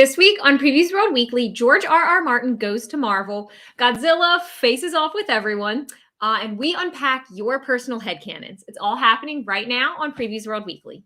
This week on Previews World Weekly, George R.R. Martin goes to Marvel, Godzilla faces off with everyone, and we unpack your personal headcanons. It's all happening right now on Previews World Weekly.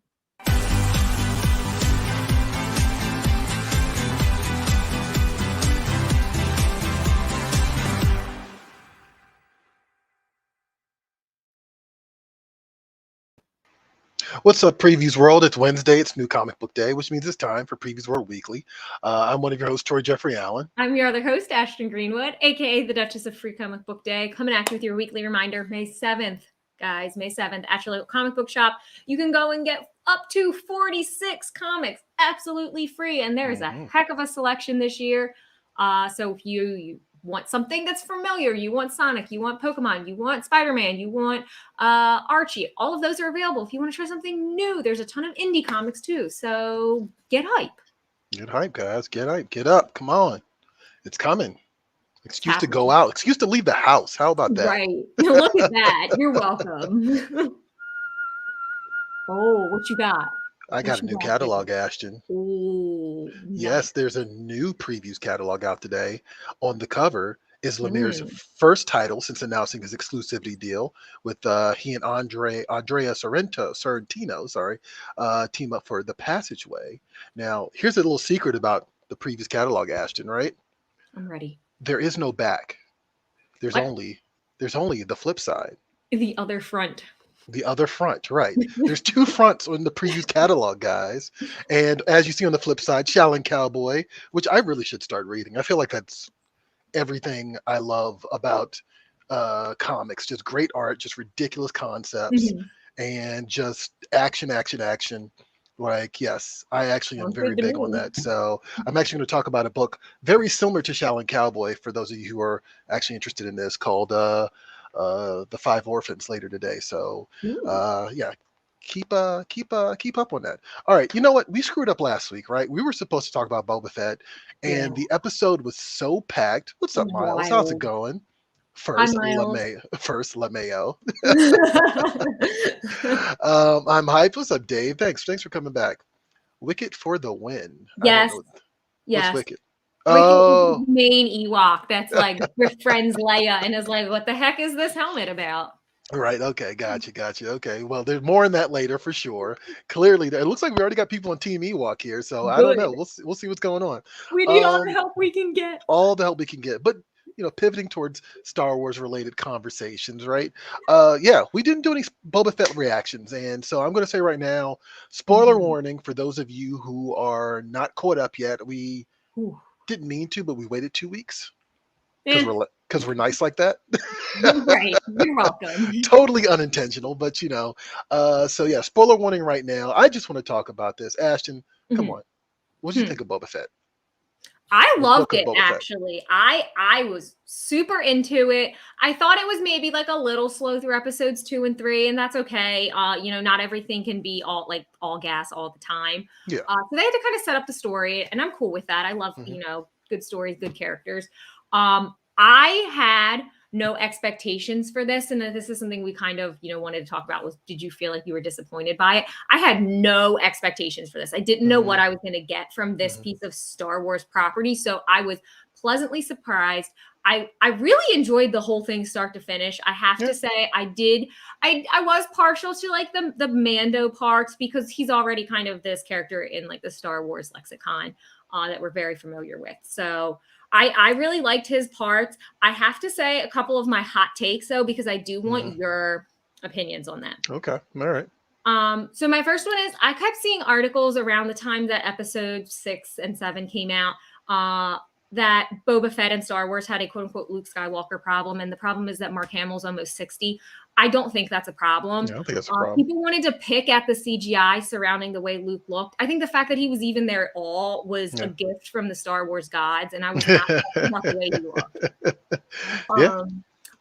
What's up, Previews World? It's Wednesday. It's New Comic Book Day, which means it's time for Previews World Weekly. I'm one of your hosts, Troy Jeffrey Allen. I'm your other host, Ashton Greenwood, aka the Duchess of Free Comic Book Day, coming at you with your weekly reminder, May 7th. Guys, May 7th, at your local comic book shop. You can go and get up to 46 comics absolutely free, and there's a heck of a selection this year. So if you want something that's familiar, you want Sonic, you want Pokemon, you want Spider-Man, you want Archie, all of those are available. If you want to try something new, there's a ton of indie comics too. So get hype. Get hype, guys. Get hype. Get up. Come on. It's coming. Excuse to go out. Excuse to leave the house. How about that? Right. Look at that. You're welcome. Oh, what you got? I got a new catalog, Ashton. Ooh, yes, there's a new previews catalog out today. On the cover is Lemire's first title since announcing his exclusivity deal with he and Andrea Sorrentino, team up for The Passageway. Now, here's a little secret about the previews catalog, Ashton, right? I'm ready. There is no back. There's only the flip side. The other front. The other front, right. There's two fronts on the previews catalog, guys. And as you see on the flip side, Shaolin Cowboy, which I really should start reading. I feel like that's everything I love about comics. Just great art, just ridiculous concepts, and just action. Like, yes, I actually am very big on that. So I'm actually going to talk about a book very similar to Shaolin Cowboy, for those of you who are actually interested in this, called The Five Orphans, later today. So yeah, keep up on that. All right, you know what, we screwed up last week, right? We were supposed to talk about Boba Fett, and the episode was so packed. What's up, Miles? How's it going? First LeMayo. I'm hyped. What's up, Dave? Thanks for coming back. Wicket for the win. Yes. What's Wicket? Oh, main Ewok that's like befriends Leia and is like, what the heck is this helmet about? Right. Okay. Gotcha. Okay. Well, there's more on that later for sure. Clearly, it looks like we already got people on Team Ewok here, so I don't know. We'll see what's going on. We need all the help we can get. All the help we can get, but pivoting towards Star Wars related conversations, right? Yeah, we didn't do any Boba Fett reactions, and so I'm going to say right now, spoiler warning for those of you who are not caught up yet. We didn't mean to, but we waited 2 weeks because we're nice like that. Right, you're welcome. Totally unintentional, but so yeah, spoiler warning right now. I just want to talk about this. Ashton, come on, what did you think of Boba Fett? I loved it, actually. I was super into it. I thought it was maybe like a little slow through episodes 2 and 3, and that's okay. Not everything can be all gas all the time. Yeah. So they had to kind of set up the story, and I'm cool with that. I love, good stories, good characters. I had no expectations for this, and this is something we kind of, wanted to talk about, was, did you feel like you were disappointed by it? I had no expectations for this. I didn't know what I was going to get from this piece of Star Wars property, so I was pleasantly surprised. I really enjoyed the whole thing start to finish. I have to say I did. I was partial to like the Mando parts, because he's already kind of this character in like the Star Wars lexicon that we're very familiar with. So I really liked his parts. I have to say a couple of my hot takes, though, because I do want your opinions on that. Okay. All right. So my first one is, I kept seeing articles around the time that episode 6 and 7 came out that Boba Fett and Star Wars had a quote unquote Luke Skywalker problem. And the problem is that Mark Hamill's almost 60. I don't think that's a problem. Yeah, I don't think that's a problem. People wanted to pick at the CGI surrounding the way Luke looked. I think the fact that he was even there at all was a gift from the Star Wars gods. And I was not about the way he looked.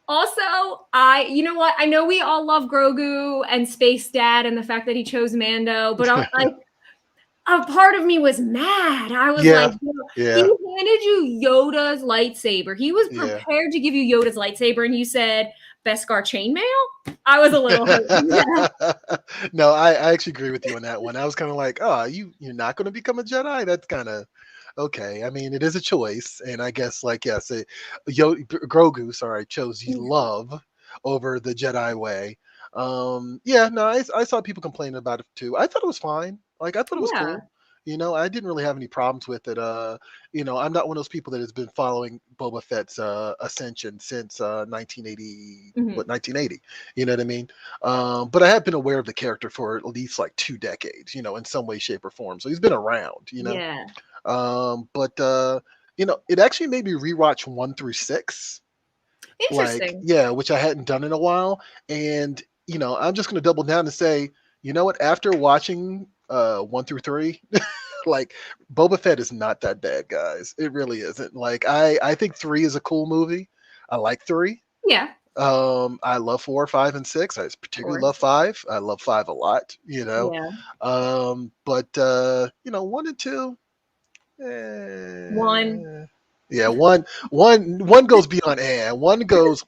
Also, you know what? I know we all love Grogu and Space Dad and the fact that he chose Mando, but a part of me was mad. I was like, he handed you Yoda's lightsaber. He was prepared to give you Yoda's lightsaber, and you said Beskar chainmail? I was a little hurt. No, I actually agree with you on that one. I was kind of like, oh, you're not going to become a Jedi? That's kind of okay. I mean, it is a choice, and I guess like yes, Grogu, sorry, chose love over the Jedi way. Yeah, no, I saw people complaining about it too. I thought it was fine. Like I thought it was Yeah. cool. I didn't really have any problems with it. I'm not one of those people that has been following Boba Fett's ascension since 1980, Mhm. what 1980. You know what I mean? But I have been aware of the character for at least like 2 decades. In some way, shape, or form. So he's been around. Yeah. But it actually made me rewatch 1 through 6. Like, Interesting. yeah, which I hadn't done in a while. And, I'm just gonna double down and say, you know what, after watching 1 through 3, like Boba Fett is not that bad, guys. It really isn't. Like I think 3 is a cool movie. I like 3. Yeah. I love 4, 5, and 6. I Of particularly course. love 5. I love 5 a lot, Yeah. But 1 and 2. One. Yeah, one goes beyond and one goes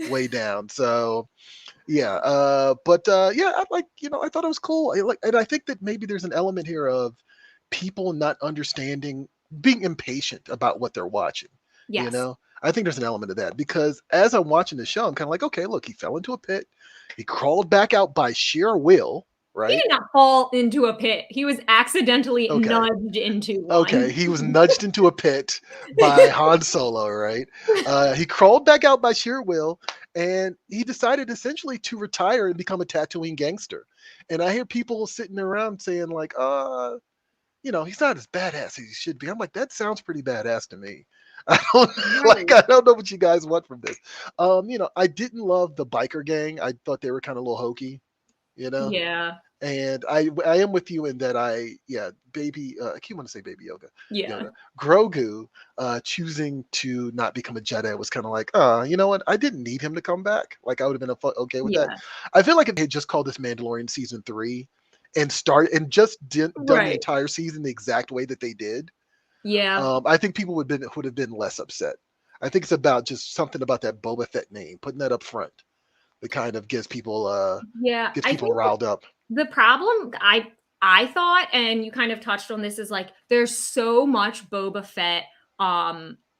way down. So yeah, but yeah, I thought it was cool. And I think that maybe there's an element here of people not understanding, being impatient about what they're watching. You Yes. know, I think there's an element of that because as I'm watching the show, I'm kind of like, okay, look, he fell into a pit, he crawled back out by sheer will, He right? did not fall into a pit. He was accidentally Okay. nudged into Okay, one. he was nudged into a pit by Han Solo, right? He crawled back out by sheer will, and he decided essentially to retire and become a Tatooine gangster. And I hear people sitting around saying like, he's not as badass as he should be. I'm like, that sounds pretty badass to me. I don't Right. I don't know what you guys want from this. I didn't love the biker gang. I thought they were kind of a little hokey, you know. Yeah. And I am with you in that baby I keep want to say baby Yeah. Yoda Grogu choosing to not become a Jedi was kind of like, you know what, I didn't need him to come back. Like I would have been okay with that. Yeah. I feel like if they had just called this Mandalorian season 3 and just done the Right. entire season the exact way that they did, Yeah. I think people would have been less upset. I think it's about just something about that Boba Fett name, putting that up front, that kind of Yeah. gets I people think riled up. the problem I thought, and you kind of touched on this, is like there's so much Boba Fett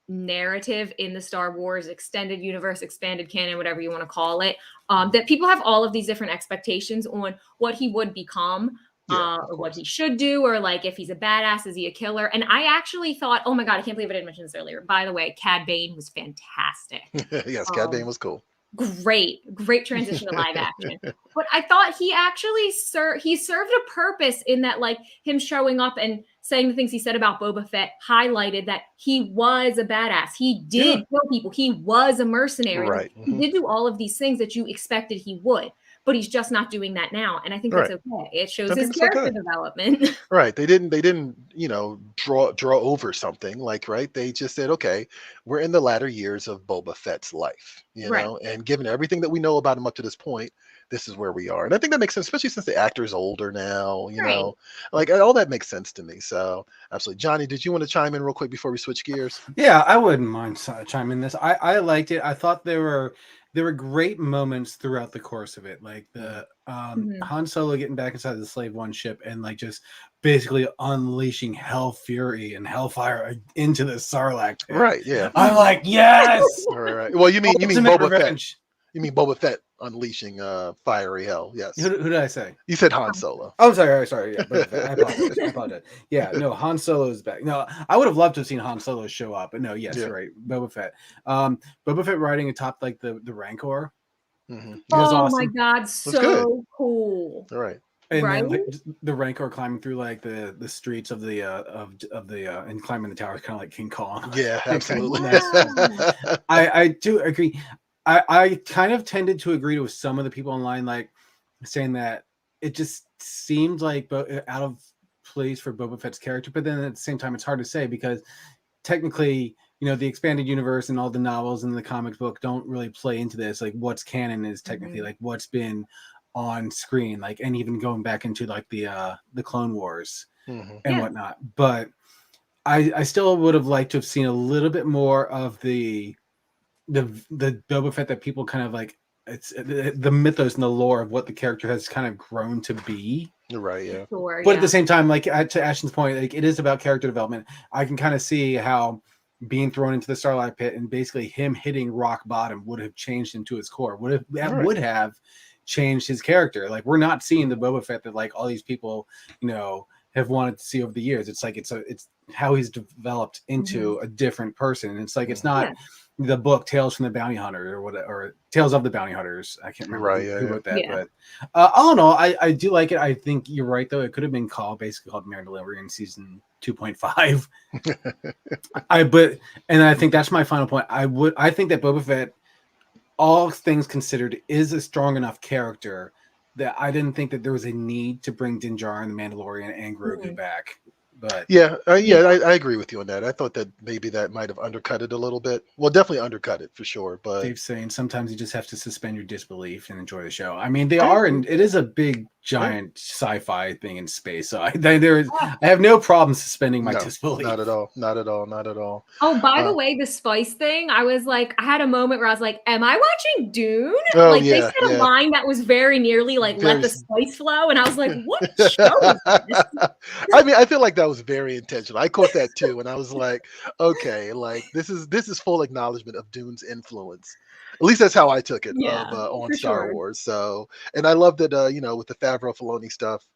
narrative in the Star Wars extended universe, expanded canon, whatever you want to call it, that people have all of these different expectations on what he would become. Yeah, of Or what course. he should do, or like if he's a badass, is he a killer? And I actually thought, oh my god, I can't believe I didn't mention this earlier. By the way, Cad Bane was fantastic. Yes, Cad Bane Um, was cool. great transition to live action. But I thought he actually served a purpose in that, like him showing up and saying the things he said about Boba Fett highlighted that he was a badass. He Yeah, did kill people. He was a mercenary. Like right. he did do all of these things that you expected he would, but he's just not doing that now. And I think that's Right. okay. It I shows think his it's okay. character development. Right. They didn't, draw over something, like, right. They just said, okay, we're in the latter years of Boba Fett's life, Right. and given everything that we know about him up to this point, this is where we are. And I think that makes sense, especially since the actor's older now, Right. like all that makes sense to me. So absolutely. Johnny, did you want to chime in real quick before we switch gears? Yeah, I wouldn't mind chiming in this. I liked it. I thought there were great moments throughout the course of it, like the Mhm. Han Solo getting back inside the Slave One ship and like just basically unleashing hell fury and hellfire into the Sarlacc pit. Right. Yeah. I'm like, yes, All right. Well, you mean ultimate Boba Fett. revenge. You mean Boba Fett unleashing fiery hell? Yes. Who did I say? You said Han Solo. Oh, sorry. Yeah, Boba Fett. I apologize. I apologize. Yeah, no, Han Solo is back. No, I would have loved to have seen Han Solo show up, but no, yes, Yeah. you're right. Boba Fett. Boba Fett riding atop like the Rancor. Mm-hmm. That was Oh awesome. my god, good. so cool. All right. And Right? then like, the Rancor climbing through like the streets of the and climbing the towers, kind of like King Kong. Yeah, absolutely. Wow. I do agree. I kind of tended to agree with some of the people online, like saying that it just seemed like out of place for Boba Fett's character, but then at the same time, it's hard to say because technically, the expanded universe and all the novels and the comic book don't really play into this. Like, what's canon is technically like what's been on screen, like, and even going back into like the Clone Wars Mm-hmm. and whatnot. But I still would have liked to have seen a little bit more of the Boba Fett that people kind of like. It's the mythos and the lore of what the character has kind of grown to be. You're right, yeah. Sure, But yeah. at the same time, like to Ashton's point, like it is about character development. I can kind of see how being thrown into the Starlight Pit and basically him hitting rock bottom would have changed him to his core. Would have changed his character. Like we're not seeing the Boba Fett that like all these people, have wanted to see over the years. It's like it's how he's developed into a different person. And it's like it's not the book Tales from the Bounty Hunter or whatever, or Tales of the Bounty Hunters. I can't remember who wrote that, but all in all, I do like it. I think you're right though. It could have been basically called Mandalorian season 2.5. And I think that's my final point. I think that Boba Fett, all things considered, is a strong enough character that I didn't think that there was a need to bring Din Djarin, the Mandalorian, and Grogu back. But I agree with you on that. I thought that maybe that might have undercut it a little bit. Well, definitely undercut it for sure. But Dave's saying sometimes you just have to suspend your disbelief and enjoy the show. I mean, it is a big, giant sci-fi thing in space. So I have no problem suspending my disbelief. Not at all. Not at all. Not at all. Oh, by the way, the spice thing, I was like, I had a moment where I was like, am I watching Dune? Oh, they said a line that was very nearly like, let the spice flow. And I was like, what show is this? I mean, I feel like that was very intentional. I caught that too. And I was like, okay, like this is full acknowledgement of Dune's influence. At least that's how I took it on Star Wars. So, and I love that, with the Favreau Filoni stuff,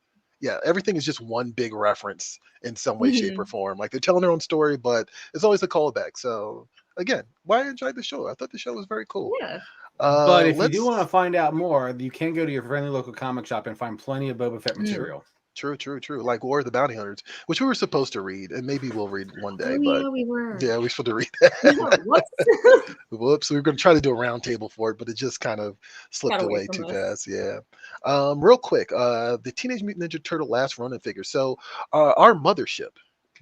everything is just one big reference in some way, shape, or form. Like they're telling their own story, but it's always a callback. So again, why I enjoyed the show. I thought the show was very cool. Yeah. But if you do want to find out more, you can go to your friendly local comic shop and find plenty of Boba Fett material. True. Like War of the Bounty Hunters, which we were supposed to read, and maybe we'll read one day. We were. Yeah, we're supposed to read that. Whoops. We were going to try to do a round table for it, but it just kind of slipped away too fast. Yeah. Real quick, the Teenage Mutant Ninja Turtle Last Ronin figure. So our mothership,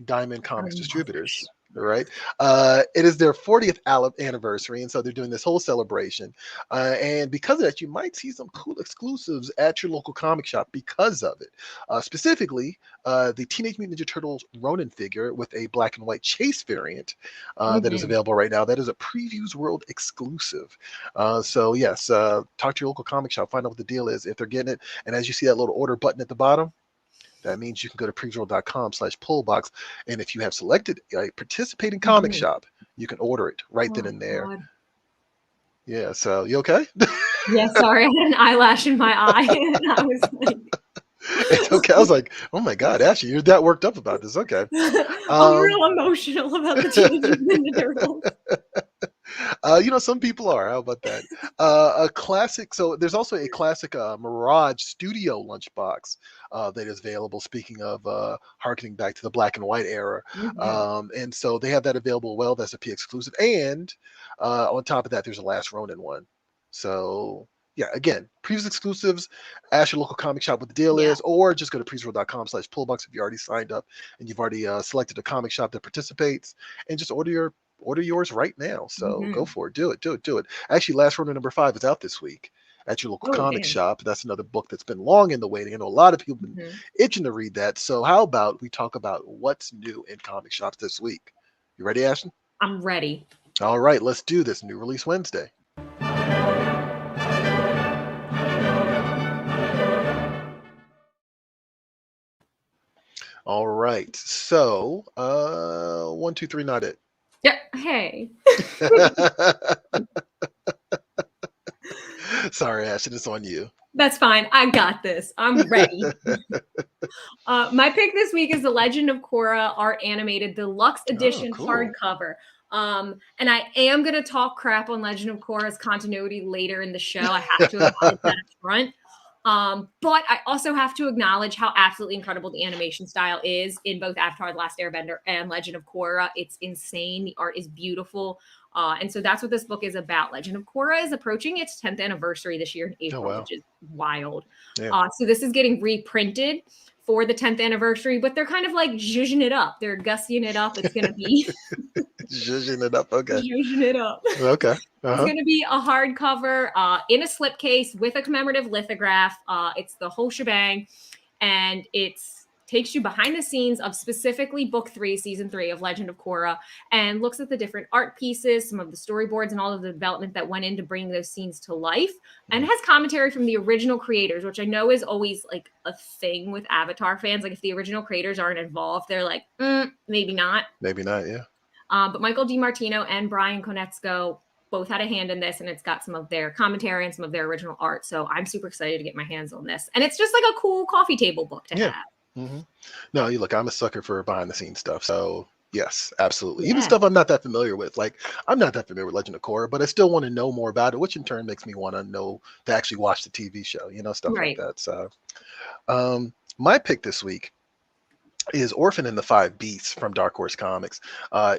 Diamond Comics Distributors. Right, it is their 40th anniversary, and so they're doing this whole celebration. And because of that, you might see some cool exclusives at your local comic shop because of it. Specifically, the Teenage Mutant Ninja Turtles Ronin figure with a black and white chase variant that is available right now. That is a Previews World exclusive. So yes, talk to your local comic shop, find out what the deal is if they're getting it. And as you see that little order button at the bottom, that means you can go to previewsworld.com/pullbox, and if you have selected a participating comic shop, you can order it right then and there. God. Yeah, so you okay? Yeah, sorry, I had an eyelash in my eye, and I was like, it's okay. I was like, oh my God, Ashley, you're that worked up about this. Okay. I'm real emotional about the Teenage Mutant Ninja Turtles. Some people are. How about that? A classic. So there's also a classic Mirage Studio lunchbox that is available. Speaking of harkening back to the black and white era, and so they have that available. Well, that's a P exclusive, and on top of that, there's a Last Ronin one. So yeah, again, previous exclusives. Ask your local comic shop what the deal is, or just go to previewsworld.com/pullbox if you already signed up and you've already selected a comic shop that participates, and just order yours right now. So go for it. Do it. Actually, Last Ronin #5 is out this week at your local comic shop. That's another book that's been long in the waiting. I know a lot of people have been itching to read that. So how about we talk about what's new in comic shops this week? You ready, Ashton? I'm ready. All right, let's do this. New Release Wednesday. All right. So 1, 2, 3, not it. Yeah. Hey. Sorry, Ashton, it's on you. That's fine. I got this. I'm ready. My pick this week is The Legend of Korra Art Animated Deluxe Edition hardcover. And I am going to talk crap on Legend of Korra's continuity later in the show. I have to acknowledge that up front. But I also have to acknowledge how absolutely incredible the animation style is in both Avatar: The Last Airbender and Legend of Korra. It's insane. The art is beautiful. And so that's what this book is about. Legend of Korra is approaching its 10th anniversary this year in April, which is wild. Yeah. So this is getting reprinted for the 10th anniversary, but they're kind of like zhuzhing it up. They're gussying it up. It's going to be zhuzhing it up. Okay. Zhuzhing it up. Okay. It's going to be a hardcover in a slipcase with a commemorative lithograph. It's the whole shebang, and it's takes you behind the scenes of specifically book 3, season 3 of Legend of Korra, and looks at the different art pieces, some of the storyboards, and all of the development that went into bringing those scenes to life, and has commentary from the original creators, which I know is always like a thing with Avatar fans. Like if the original creators aren't involved, they're like, maybe not. Maybe not, yeah. But Michael DiMartino and Brian Konietzko both had a hand in this, and it's got some of their commentary and some of their original art. So I'm super excited to get my hands on this. And it's just like a cool coffee table book to have. Mm-hmm. No, you look, I'm a sucker for behind the scenes stuff. So yes, absolutely. Even stuff I'm not that familiar with. Like I'm not that familiar with Legend of Korra, but I still want to know more about it, which in turn makes me want to know to actually watch the TV show, stuff like that. So my pick this week is Orphan and the Five Beasts from Dark Horse Comics.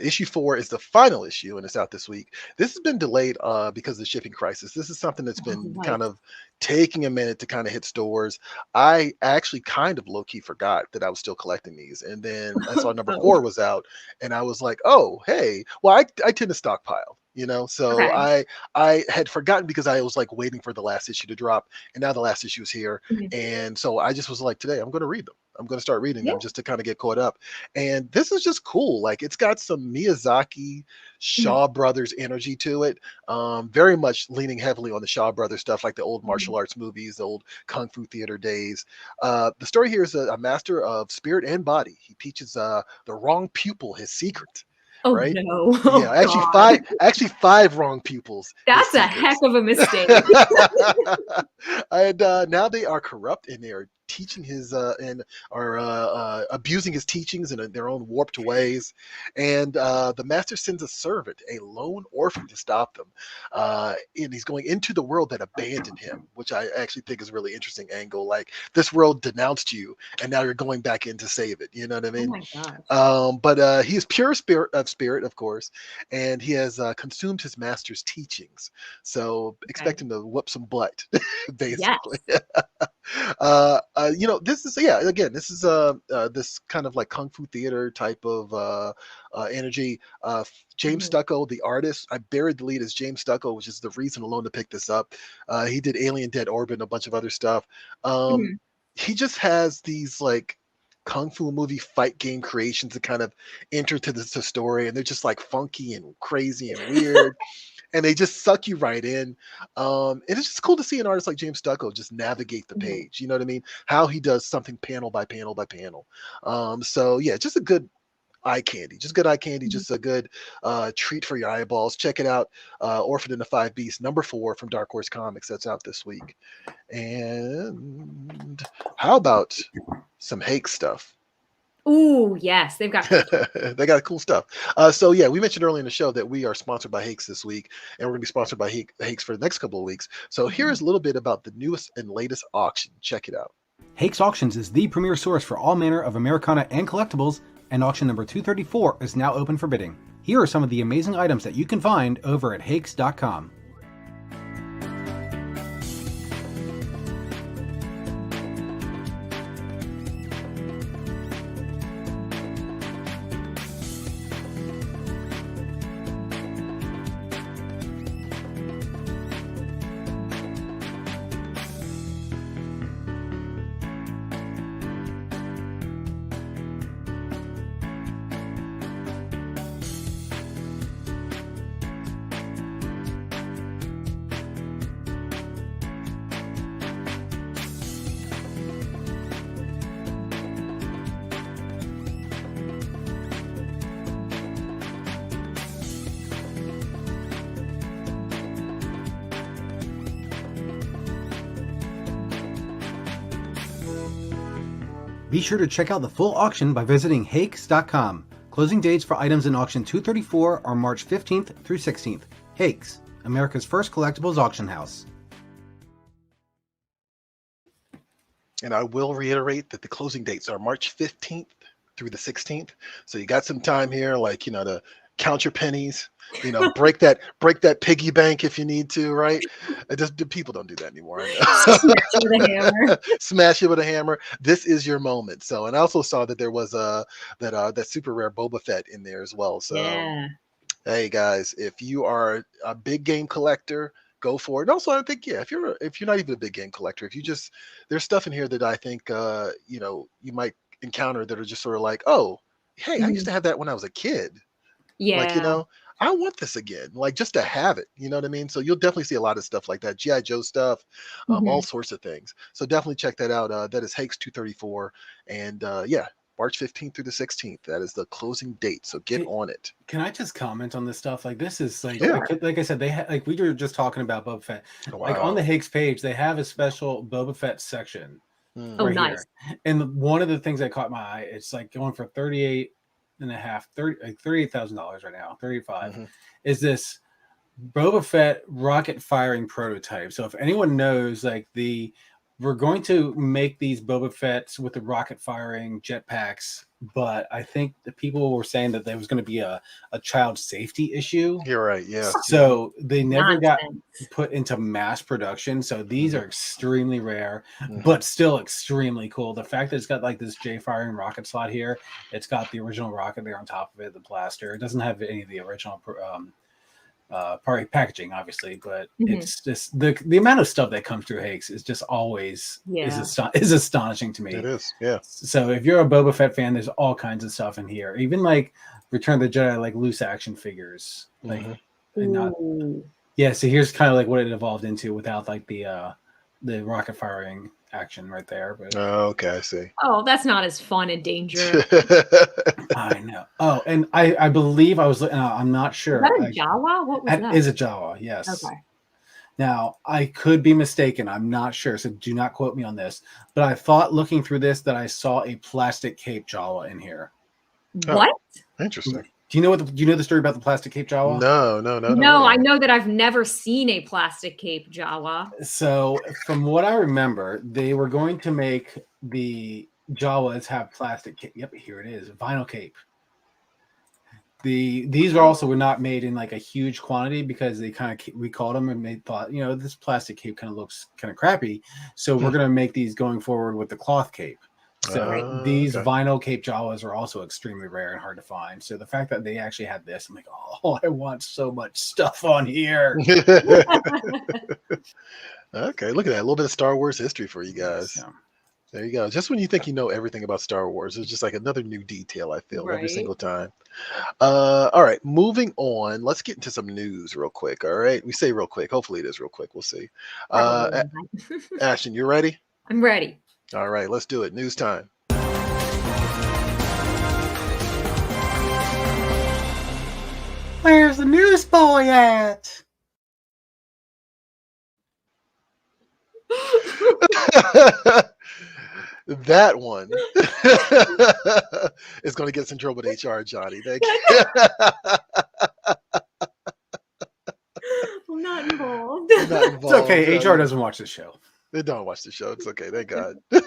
Issue 4 is the final issue, and it's out this week. This has been delayed because of the shipping crisis. This is something that's been kind of taking a minute to kind of hit stores. I actually kind of low-key forgot that I was still collecting these, and then I saw number 4 was out, and I was like, oh, hey. Well, I tend to stockpile. So I had forgotten because I was like waiting for the last issue to drop, and now the last issue is here. And so I just was like, today I'm going to read them. I'm going to start reading them just to kind of get caught up. And this is just cool. Like it's got some Miyazaki, Shaw Brothers energy to it. Very much leaning heavily on the Shaw Brothers stuff, like the old martial arts movies, the old Kung Fu theater days. The story here is a master of spirit and body. He teaches the wrong pupil his secret. Oh right? no! Yeah, actually five wrong pupils. That's a heck of a mistake. And now they are corrupt, and they are teaching his and are abusing his teachings in their own warped ways. And the master sends a servant, a lone orphan, to stop them. And he's going into the world that abandoned him, which I actually think is a really interesting angle. Like this world denounced you, and now you're going back in to save it. You know what I mean? Oh my gosh. But he is pure spirit, of course, and he has consumed his master's teachings. So expect him to whoop some butt, basically. Yes. This is this is this kind of like kung fu theater type of energy. James Stucco, the artist, I buried the lead as James Stucco, which is the reason alone to pick this up. He did Alien Dead Orbit and a bunch of other stuff. He just has these like kung fu movie fight game creations that kind of enter to the story, and they're just like funky and crazy and weird. And they just suck you right in. And it's just cool to see an artist like James Stucco just navigate the page. You know what I mean? How he does something panel by panel by panel. So yeah, just a good eye candy. Just good eye candy. Just a good treat for your eyeballs. Check it out. Orphan and the Five Beasts, number 4 from Dark Horse Comics. That's out this week. And how about some Hake stuff? Ooh, yes, they've got they got cool stuff. So yeah, we mentioned earlier in the show that we are sponsored by Hakes this week, and we're going to be sponsored by Hakes for the next couple of weeks. So here's a little bit about the newest and latest auction. Check it out. Hakes Auctions is the premier source for all manner of Americana and collectibles, and auction number 234 is now open for bidding. Here are some of the amazing items that you can find over at Hakes.com. Be sure to check out the full auction by visiting Hakes.com. Closing dates for items in auction 234 are March 15th through 16th. Hakes, America's first collectibles auction house. And I will reiterate that the closing dates are March 15th through the 16th. So you got some time here, like, to count your pennies, break that piggy bank if you need to, right? People don't do that anymore. Smash it with a hammer. Smash it with a hammer. This is your moment. So, and I also saw that there was that super rare Boba Fett in there as well. So, hey guys, if you are a big game collector, go for it. And also, I think if you're not even a big game collector, if you just there's stuff in here that I think you might encounter that are just sort of like, oh, hey, I used Mhm. to have that when I was a kid. Like, Yeah. I want this again, like just to have it. You know what I mean? So you'll definitely see a lot of stuff like that, GI Joe stuff, all Mhm. sorts of things. So definitely check that out. That is Hakes 234, and yeah, March 15th through the 16th. That is the closing date. So get on it. Can I just comment on this stuff? Like, this is like, Yeah. like I said, like we were just talking about Boba Fett. Like on the Wow. Higgs page, they have a special Boba Fett section Oh, right nice. here. And one of the things that caught my eye, it's like going for 38 and a half, $38,000 right now, 35, is this Boba Fett rocket firing prototype. So if anyone knows, like we're going to make these Boba Fetts with the rocket firing jetpacks, but I think the people were saying that there was going to be a child safety issue. You're right. Yeah. So they never got Nonsense. put into mass production. So these are extremely rare, Mhm. but still extremely cool. The fact that it's got like this J firing rocket slot here, it's got the original rocket there on top of it, the blaster. It doesn't have any of the original part packaging, obviously, but it's just the amount of stuff that comes through Hakes is just always is astonishing to me. It is, yeah. So if you're a Boba Fett fan, there's all kinds of stuff in here, even like Return of the Jedi, like loose action figures, like and not yeah. So here's kind of like what it evolved into without like the rocket firing action right there. But okay, I see. Oh, that's not as fun and dangerous. I know. Oh, and I believe I was. I'm not sure. Was that a Jawa? What was that? Is a Jawa? Yes. Okay. Now I could be mistaken. I'm not sure, so do not quote me on this. But I thought looking through this that I saw a plastic cape Jawa in here. What? Interesting. Do you know do you know the story about the plastic cape Jawa? No, I know that I've never seen a plastic cape Jawa. So from what I remember, they were going to make the Jawas have plastic cape. Yep, here it is, vinyl cape. These were not made in like a huge quantity because they kind of recalled them and they thought, this plastic cape kind of looks kind of crappy, so we're going to make these going forward with the cloth cape. So these vinyl cape Jawas are also extremely rare and hard to find. So the fact that they actually had this, I'm like, oh, I want so much stuff on here. Okay, look at that. A little bit of Star Wars history for you guys. Yeah. There you go. Just when you think you know everything about Star Wars, it's just like another new detail, I feel, every single time. All right, moving on. Let's get into some news real quick. All right. We say real quick. Hopefully it is real quick. We'll see. Ashton, you ready? I'm ready. All right, let's do it. News time. Where's the news boy at? That one is going to get us in trouble with HR, Johnny. Thank you. I'm not involved. It's okay. HR doesn't watch the show. They don't watch the show. It's okay. Thank God. That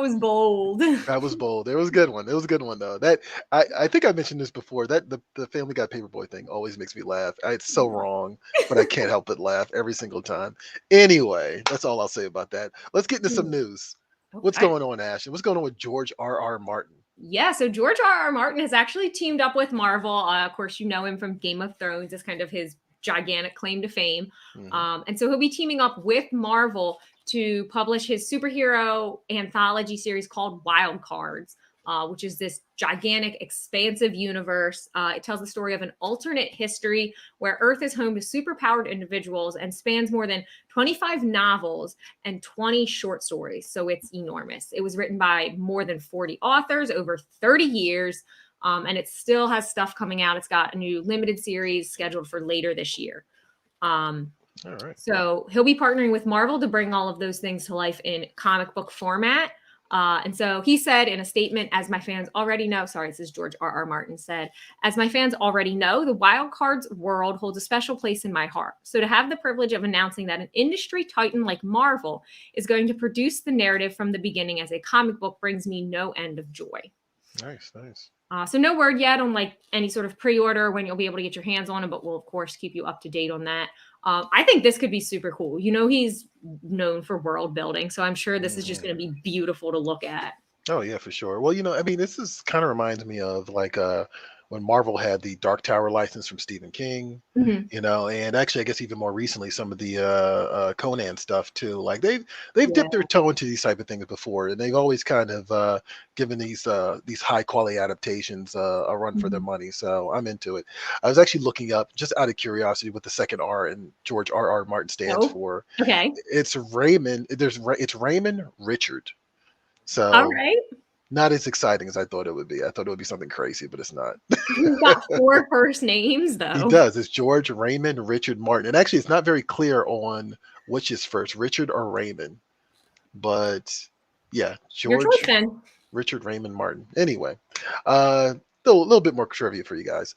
was bold. That was bold. It was a good one. It was a good one though. That I think I mentioned this before. That the Family Guy Paperboy thing always makes me laugh. It's so wrong, but I can't help but laugh every single time. Anyway, that's all I'll say about that. Let's get into some news. Okay. What's going on, Ashton? What's going on with George R.R. Martin? Yeah, so George R.R. Martin has actually teamed up with Marvel. Of course, you know him from Game of Thrones as kind of his gigantic claim to fame. And so he'll be teaming up with Marvel to publish his superhero anthology series called Wild Cards, which is this gigantic, expansive universe. It tells the story of an alternate history where Earth is home to superpowered individuals and spans more than 25 novels and 20 short stories. So it's enormous. It was written by more than 40 authors over 30 years. And it still has stuff coming out. It's got a new limited series scheduled for later this year. All right. So he'll be partnering with Marvel to bring all of those things to life in comic book format. And so he said in a statement, as my fans already know, this is George R.R. Martin said, as my fans already know, the Wild Cards world holds a special place in my heart. So to have the privilege of announcing that an industry titan like Marvel is going to produce the narrative from the beginning as a comic book brings me no end of joy. Nice. So no word yet on like any sort of pre-order when you'll be able to get your hands on it, but we'll of course keep you up to date on that. I think this could be super cool. He's known for world building, so I'm sure this is just going to be beautiful to look at. Oh yeah, for sure. Well, this is kind of reminds me of like when Marvel had the Dark Tower license from Stephen King, Mhm. and actually I guess even more recently some of the Conan stuff too. Like they've Yeah. dipped their toe into these type of things before, and they've always kind of given these high quality adaptations a run for their Mhm. money. So I'm into it. I was actually looking up just out of curiosity what the second R in George R. Martin stands Oh, for. okay. It's Raymond. It's Raymond Richard. All So right. not as exciting as I thought it would be. I thought it would be something crazy, but it's not. He's got 4 first names, He though. does. It's George Raymond Richard Martin. And actually, it's not very clear on which is first, Richard or Raymond. But yeah, Your choice, George then. Richard Raymond Martin. Anyway, a little bit more trivia for you guys.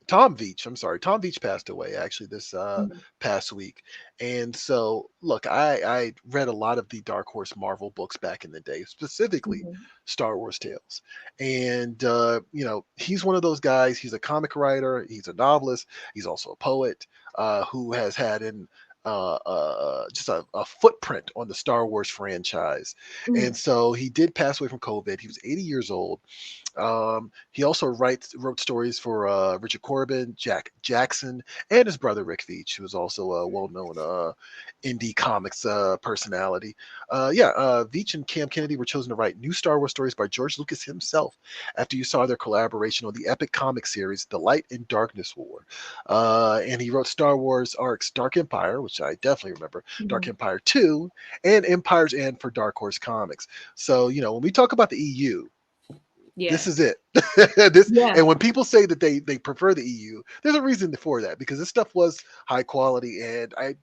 Tom Veach, I'm sorry, Tom Veach passed away actually this Mhm. past week. And so, look, I read a lot of the Dark Horse Marvel books back in the day, specifically Mhm. Star Wars Tales. And he's one of those guys. He's a comic writer. He's a novelist. He's also a poet who has had just a footprint on the Star Wars franchise. And Mhm. so he did pass away from COVID. He was 80 years old. He also wrote stories for Richard Corbin, Jack Jackson, and his brother Rick Veitch, who is also a well-known indie comics personality. Veitch and Cam Kennedy were chosen to write new Star Wars stories by George Lucas himself after you saw their collaboration on the epic comic series The Light and Darkness War. And he wrote Star Wars arcs Dark Empire, which I definitely remember, Dark Mhm. Empire 2, and Empire's End for Dark Horse Comics. So, when we talk about the EU, this Yeah. is it. This Yeah. and when people say that they prefer the EU, there's a reason for that because this stuff was high quality. And I've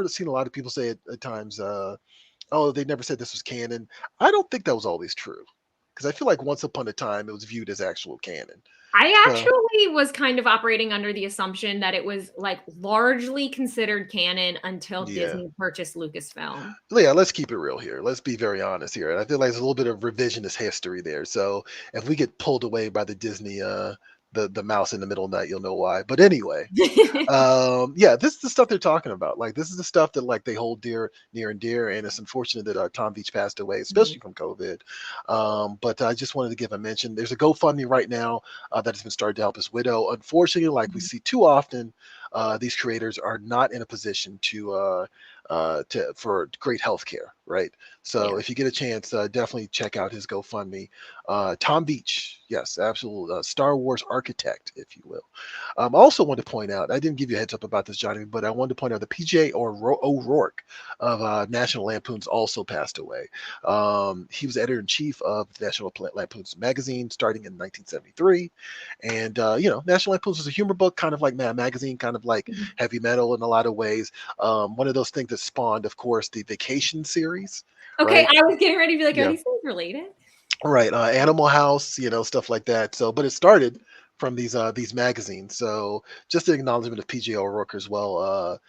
seen a lot of people say at times, oh, they never said this was canon. I don't think that was always true because I feel like once upon a time it was viewed as actual canon. I So actually was kind of operating under the assumption that it was, like, largely considered canon until yeah, Disney purchased Lucasfilm. yeah. Let's keep it real here. Let's be very honest here. And I feel like there's a little bit of revisionist history there. So if we get pulled away by the Disney, the mouse in the middle of the night, you'll know why. But anyway. This is the stuff they're talking about. Like this is the stuff that like they hold near and dear, and it's unfortunate that Tom Veach passed away, Mhm. especially from COVID. But I just wanted to give a mention. There's a GoFundMe right now that has been started to help his widow. Unfortunately, like we Mhm. see too often, these creators are not in a position for great health care, right? So Yeah. if you get a chance, definitely check out his GoFundMe. Tom Veach, yes, absolute Star Wars architect, if you will. I also want to point out, I didn't give you a heads up about this, Johnny, but I wanted to point out the PJ O'Rourke of National Lampoon's also passed away. He was editor in chief of National Lampoon's magazine starting in 1973. And, National Lampoon's was a humor book, kind of like Mad Magazine, kind of like Mhm. heavy metal in a lot of ways. One of those things that spawned, of course, the Vacation series, Okay, right? I was getting ready to be like, are Yeah. these things related? Right, Animal House, stuff like that. So, but it started from these magazines. So, just an acknowledgement of PJ O'Rourke as well.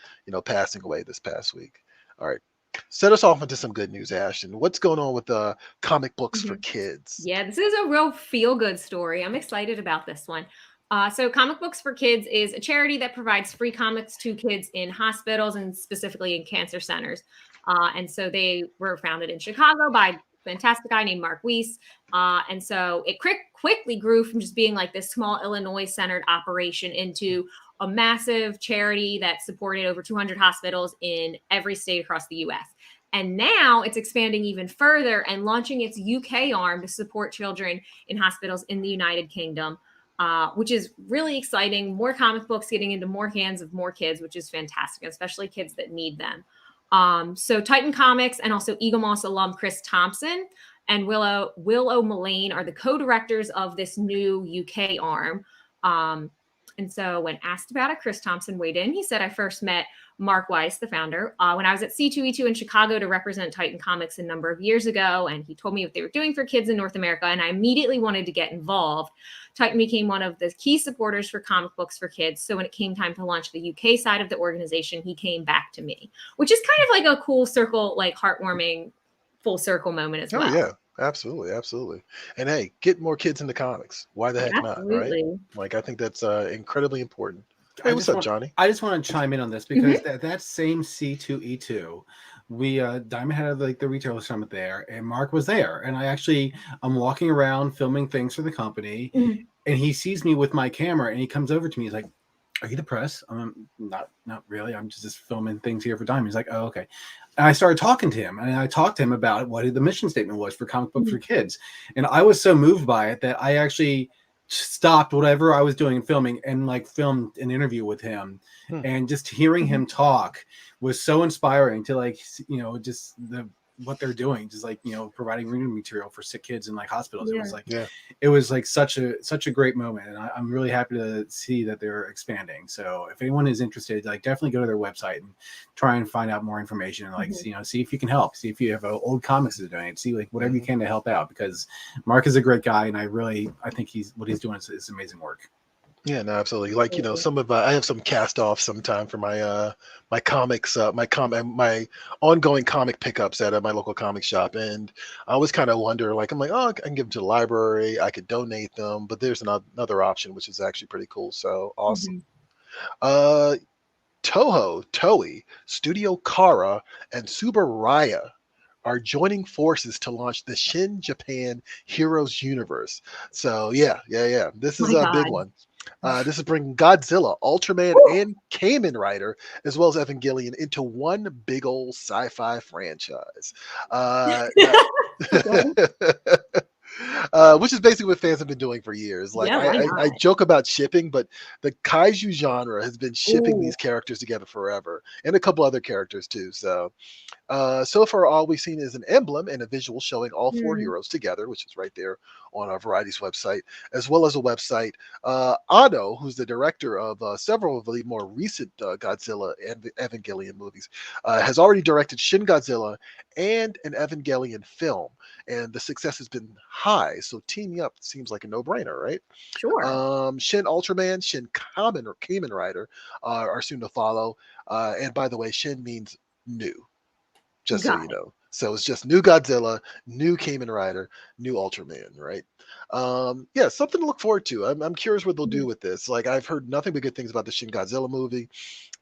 Passing away this past week. All right, set us off into some good news, Ashton. What's going on with comic books for Mhm. kids? Yeah, this is a real feel-good story. I'm excited about this one. So Comic Books for Kids is a charity that provides free comics to kids in hospitals and specifically in cancer centers. And so they were founded in Chicago by a fantastic guy named Mark Weiss. And so it quickly grew from just being like this small Illinois-centered operation into a massive charity that supported over 200 hospitals in every state across the U.S. And now it's expanding even further and launching its UK arm to support children in hospitals in the United Kingdom, which is really exciting. More comic books getting into more hands of more kids, which is fantastic, especially kids that need them. So Titan Comics and also Eagle Moss alum Chris Thompson and Willow Mullane are the co-directors of this new UK arm. And so when asked about it, Chris Thompson weighed in. He said, I first met Mark Weiss, the founder, when I was at C2E2 in Chicago to represent Titan Comics a number of years ago. And he told me what they were doing for kids in North America. And I immediately wanted to get involved. Titan became one of the key supporters for Comic Books for Kids. So when it came time to launch the UK side of the organization, he came back to me, which is kind of like a cool circle, like heartwarming full circle moment as Oh well. yeah, absolutely, absolutely. And hey, get more kids into comics. Why the Yeah, heck not, right? absolutely. Like I think that's incredibly important. Hey, what's up, Johnny? I just want to chime in on this Mhm. because that same C2E2 we Diamond had like the retailer summit there, and Mark was there, and I'm walking around filming things for the company, Mhm. and he sees me with my camera, and he comes over to me. He's like, "Are you the press?" I'm not really. I'm just filming things here for Diamond. He's like, "Oh, okay." And I started talking to him, and I talked to him about what the mission statement was for Comic Book for Kids, and I was so moved by it that I actually stopped whatever I was doing and filming, and like filmed an interview with him, and just hearing him talk was so inspiring to like, you know, just what they're doing, just like, you know, providing reading material for sick kids in like hospitals. Yeah. It was like such a great moment, and I'm really happy to see that they're expanding. So if anyone is interested, like definitely go to their website and try and find out more information, and like you know, see if you can help, see if you have old comics to donate, see like whatever you can to help out, because Mark is a great guy, and I think what he's doing is amazing work. Yeah, no, absolutely. Like, you know, some of I have some cast off sometime for my my comics, my ongoing comic pickups at my local comic shop, and I always kind of wonder, like, I'm like, oh, I can give them to the library, I could donate them, but there's another option, which is actually pretty cool. So awesome. Uh, Toei, Studio Kara, and Subaraya are joining forces to launch the Shin Japan Heroes Universe. So yeah. This is My a big God. one. This is bringing Godzilla, Ultraman, and Kamen Rider, as well as Evangelion, into one big old sci-fi franchise. Which is basically what fans have been doing for years. Like, Yeah, why I not? joke about shipping, but the kaiju genre has been shipping Ooh. these characters together forever, and a couple other characters too. So so far, all we've seen is an emblem and a visual showing all four heroes together, which is right there on our Varieties website, as well as a website. Ano, who's the director of several of the more recent Godzilla and Evangelion movies, has already directed Shin Godzilla and an Evangelion film, and the success has been high. So teaming up seems like a no-brainer, right? Sure. Shin Ultraman, Shin Kamen Rider are soon to follow. And by the way, Shin means new, just so Got you it. know. So it's just new Godzilla, new Kamen Rider, new Ultraman, right? Yeah, something to look forward to. I'm curious what they'll do with this. Like, I've heard nothing but good things about the Shin Godzilla movie,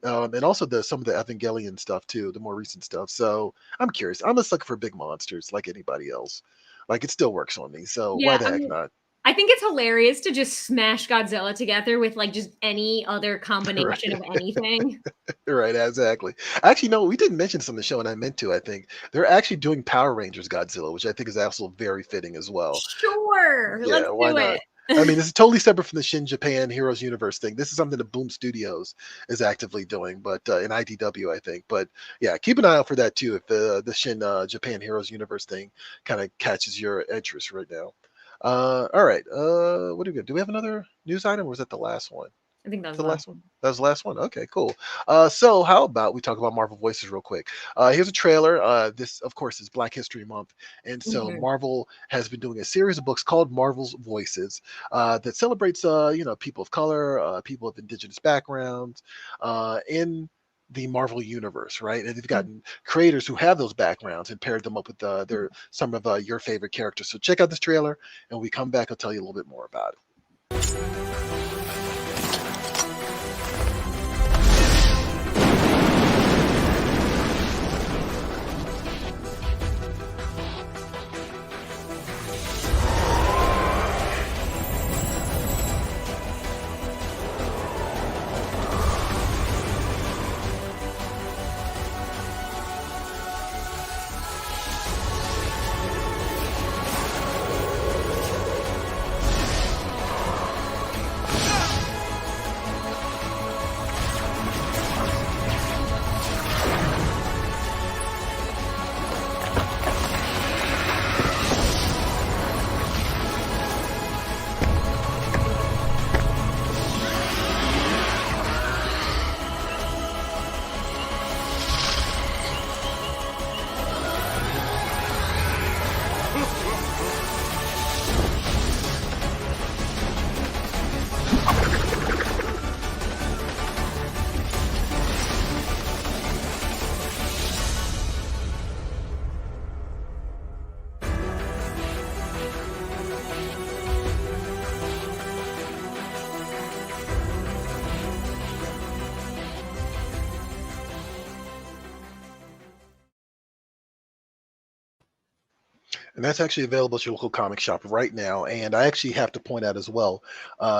and also some of the Evangelion stuff too, the more recent stuff. So I'm curious. I'm just looking for big monsters like anybody else. Like, it still works on me. So why Yeah, the I heck mean, not? I think it's hilarious to just smash Godzilla together with like just any other combination of Right. anything. Right, exactly. Actually, no, we didn't mention some of the show, and I meant to. I think they're actually doing Power Rangers Godzilla, which I think is also very fitting as well. Sure, let's Yeah, why do not? it. I mean, this is totally separate from the Shin Japan Heroes Universe thing. This is something that Boom Studios is actively doing, but in IDW, I think. But yeah, keep an eye out for that too. If the Shin Japan Heroes Universe thing kind of catches your interest right now. All right. What do we got? Do we have another news item, or was that the last one? I think that Is was the the last last one? That was the last one. Okay, cool. So how about we talk about Marvel Voices real quick? Here's a trailer. This, of course, is Black History Month, and so one. Marvel has been doing a series of books called Marvel's Voices that celebrates, people of color, people of indigenous backgrounds, in the Marvel universe, right? And they've gotten creators who have those backgrounds and paired them up with some of your favorite characters. So check out this trailer, and when we come back, I'll tell you a little bit more about it. And that's actually available at your local comic shop right now. And I actually have to point out as well,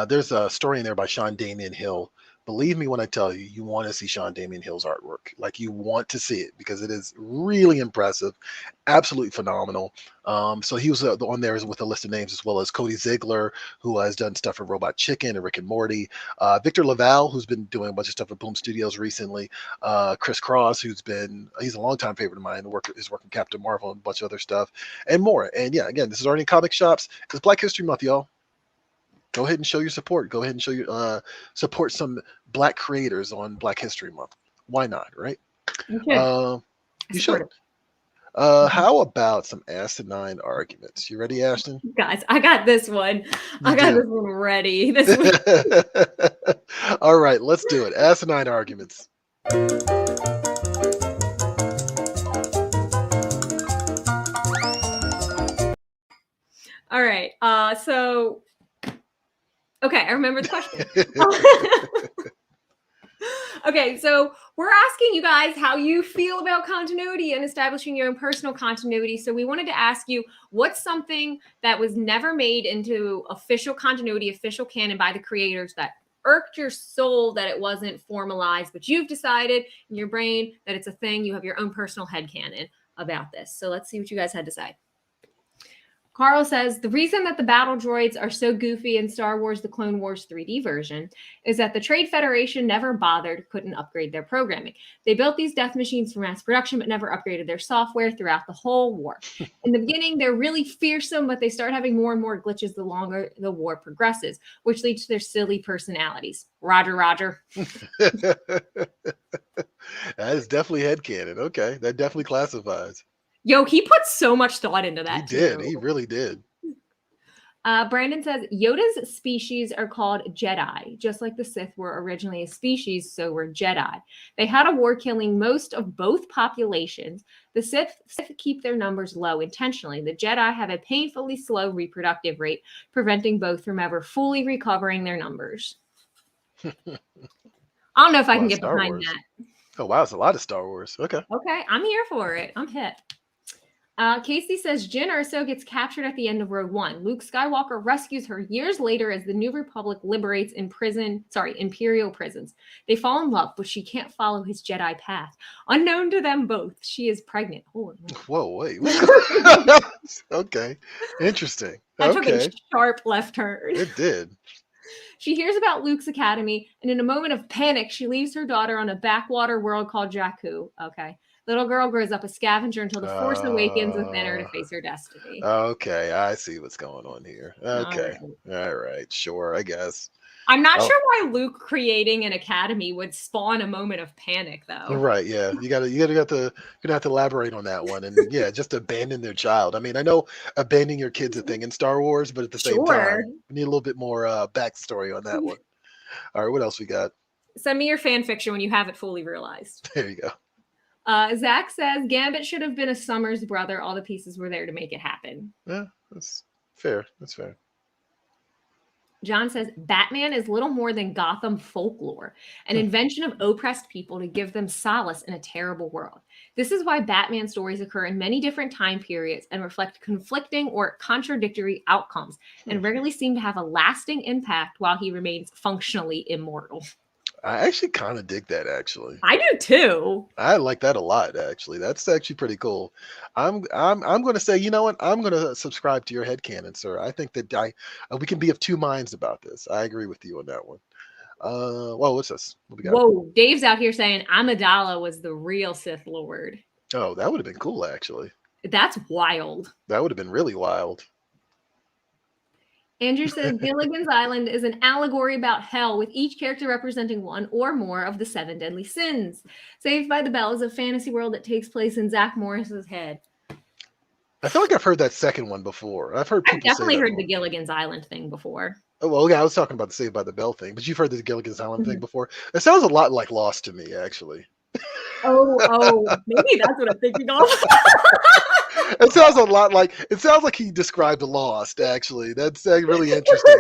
there's a story in there by Sean Damian Hill. Believe me when I tell you, you want to see Sean Damian Hill's artwork. Like, you want to see it because it is really impressive, absolutely phenomenal. So he was on there with a list of names, as well as Cody Ziegler, who has done stuff for Robot Chicken and Rick and Morty. Victor Laval, who's been doing a bunch of stuff with Boom Studios recently. Chris Cross, he's a longtime favorite of mine. Is working Captain Marvel and a bunch of other stuff and more. And yeah, again, this is already in comic shops. It's Black History Month, y'all. Go ahead and show your support. Go ahead and show your support some Black creators on Black History Month. Why not, right? You should. How about some asinine arguments? You ready, Ashton? Guys, I got this one. I got this one ready. This one. All right, let's do it. Asinine arguments. All right. Okay, I remember the question. Okay, so we're asking you guys how you feel about continuity and establishing your own personal continuity. So we wanted to ask you, what's something that was never made into official continuity, official canon by the creators that irked your soul that it wasn't formalized, but you've decided in your brain that it's a thing, you have your own personal headcanon about this. So let's see what you guys had to say. Carl says, the reason that the battle droids are so goofy in Star Wars, the Clone Wars 3D version, is that the Trade Federation never couldn't upgrade their programming. They built these death machines for mass production, but never upgraded their software throughout the whole war. In the beginning, they're really fearsome, but they start having more and more glitches the longer the war progresses, which leads to their silly personalities. Roger, Roger. That is definitely headcanon. Okay, that definitely classifies. Yo, he put so much thought into that. He did. He really did. Brandon says, Yoda's species are called Jedi. Just like the Sith were originally a species, so were Jedi. They had a war killing most of both populations. The Sith keep their numbers low intentionally. The Jedi have a painfully slow reproductive rate, preventing both from ever fully recovering their numbers. I don't know if I can get behind that. Oh, wow. It's a lot of Star Wars. Okay. Okay. I'm here for it. I'm hip. Casey says Jyn Erso gets captured at the end of Rogue One. Luke Skywalker rescues her years later as the New Republic liberates Imperial prisons. They fall in love, but she can't follow his Jedi path. Unknown to them both, she is pregnant. Oh, whoa, wait. Okay. Interesting. That took a sharp left turn. It did. She hears about Luke's academy, and in a moment of panic, she leaves her daughter on a backwater world called Jakku. Okay. Little girl grows up a scavenger until the Force awakens within her to face her destiny. Okay, I see what's going on here. Okay, all right, sure, I guess. I'm not sure why Luke creating an academy would spawn a moment of panic, though. Right? Yeah, you're gonna have to elaborate on that one, and yeah, just abandon their child. I mean, I know abandoning your kid's a thing in Star Wars, but at the same time, we need a little bit more backstory on that one. All right, what else we got? Send me your fan fiction when you have it fully realized. There you go. Zach says Gambit should have been a Summers brother. All the pieces were there to make it happen. Yeah, that's fair. That's fair. John says Batman is little more than Gotham folklore, an invention of oppressed people to give them solace in a terrible world. This is why Batman stories occur in many different time periods and reflect conflicting or contradictory outcomes and rarely seem to have a lasting impact while he remains functionally immortal. I actually kind of dig that, actually. I do too. I like that a lot, actually. That's actually pretty cool. I'm going to say, you know what? I'm going to subscribe to your headcanon, sir. I think that we can be of two minds about this. I agree with you on that one. Well, what's this? What we got? Whoa, Dave's out here saying Amidala was the real Sith Lord. Oh, that would have been cool, actually. That's wild. That would have been really wild. Andrew says Gilligan's Island is an allegory about hell, with each character representing one or more of the 7 deadly sins. Saved by the Bell is a fantasy world that takes place in Zach Morris's head. I feel like I've heard that second one before. I've definitely heard the Gilligan's Island thing before. Oh, well, yeah, I was talking about the Saved by the Bell thing, but you've heard the Gilligan's Island thing before. It sounds a lot like Lost to me, actually. Oh, maybe that's what I'm thinking of. It sounds like he described Lost, actually. That's really interesting.